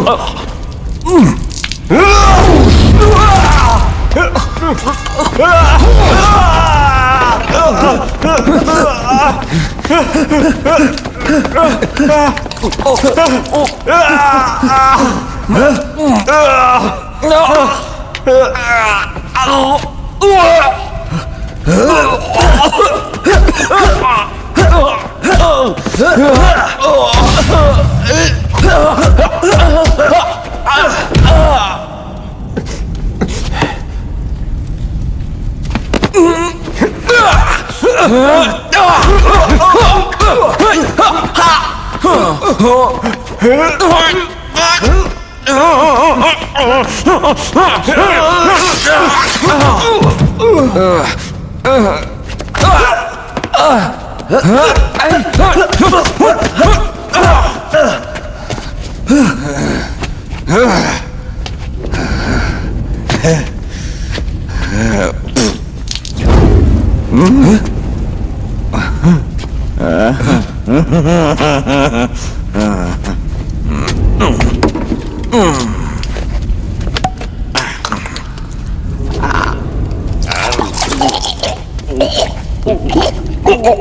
अब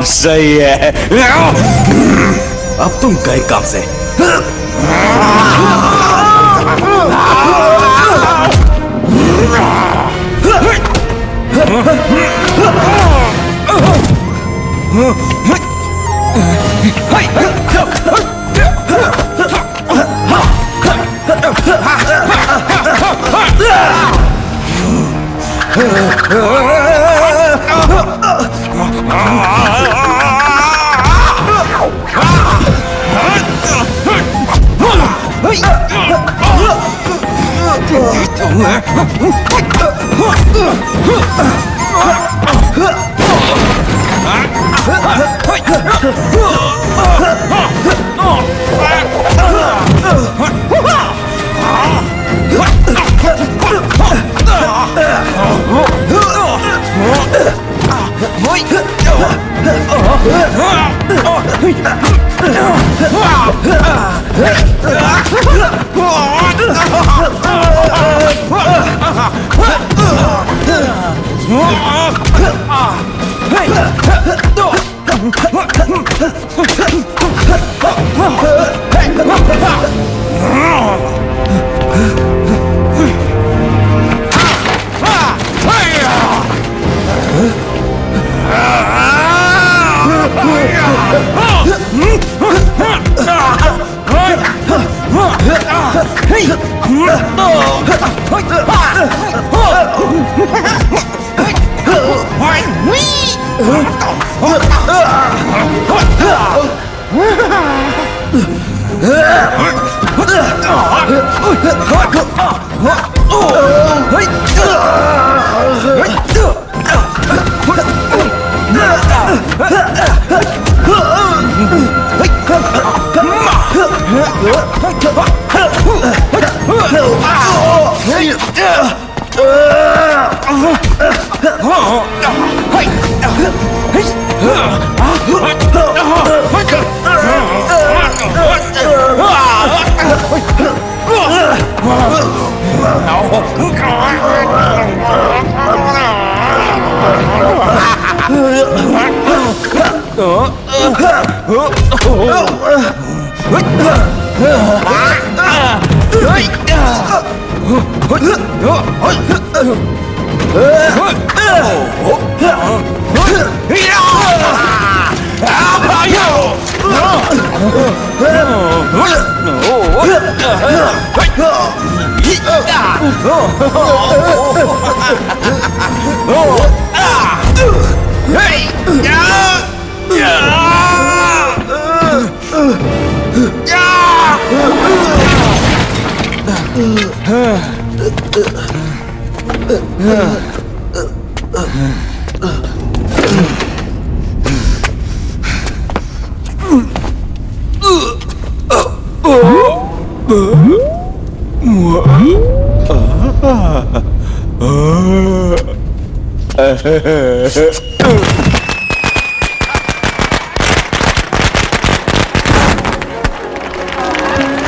सही है। अब तुम गए काम से।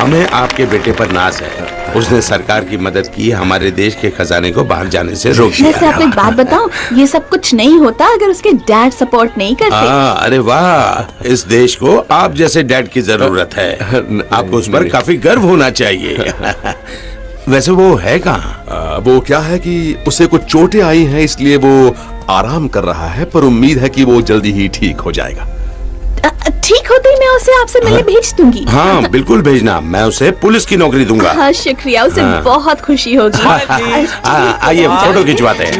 हमें आपके बेटे पर नाज है। उसने सरकार की मदद की, हमारे देश के खजाने को बाहर जाने से रोक दिया। वैसे आपको एक बात बताऊं, ये सब कुछ नहीं होता अगर उसके डैड सपोर्ट नहीं करते। हाँ, अरे वाह, इस देश को आप जैसे डैड की जरूरत है। आपको उस पर काफी गर्व होना चाहिए। वैसे वो है कहाँ? वो क्या है कि उसे कुछ चोटें आई हैं, इसलिए वो आराम कर रहा है, पर उम्मीद है कि वो जल्दी ही ठीक हो जाएगा। ठीक होते ही मैं उसे आपसे मिलने भेज दूंगी। हाँ बिल्कुल भेजना, मैं उसे पुलिस की नौकरी दूंगा। हाँ शुक्रिया, उसे बहुत खुशी होगी। आइए फोटो खिंचवाते हैं।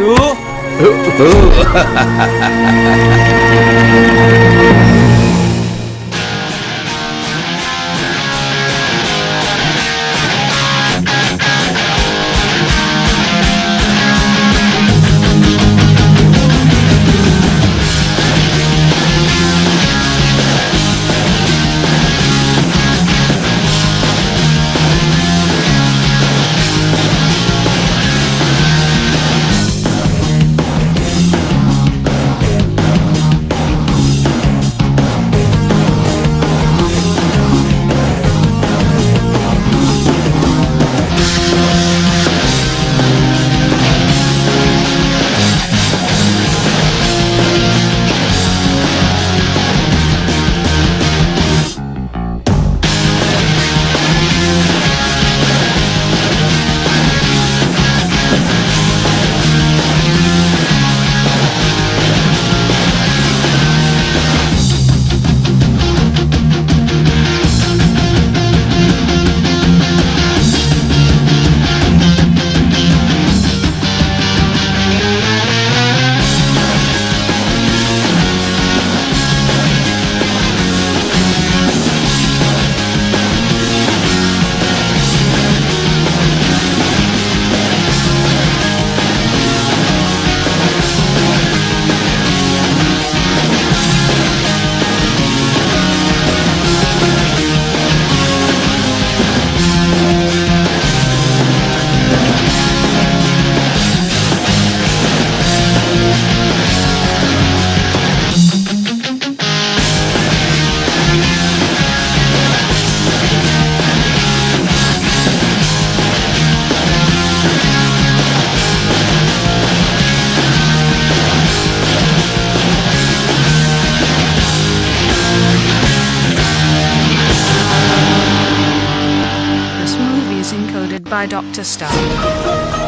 encoded by Dr. Star.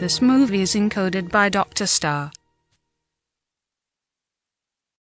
This movie is encoded by Dr. Star.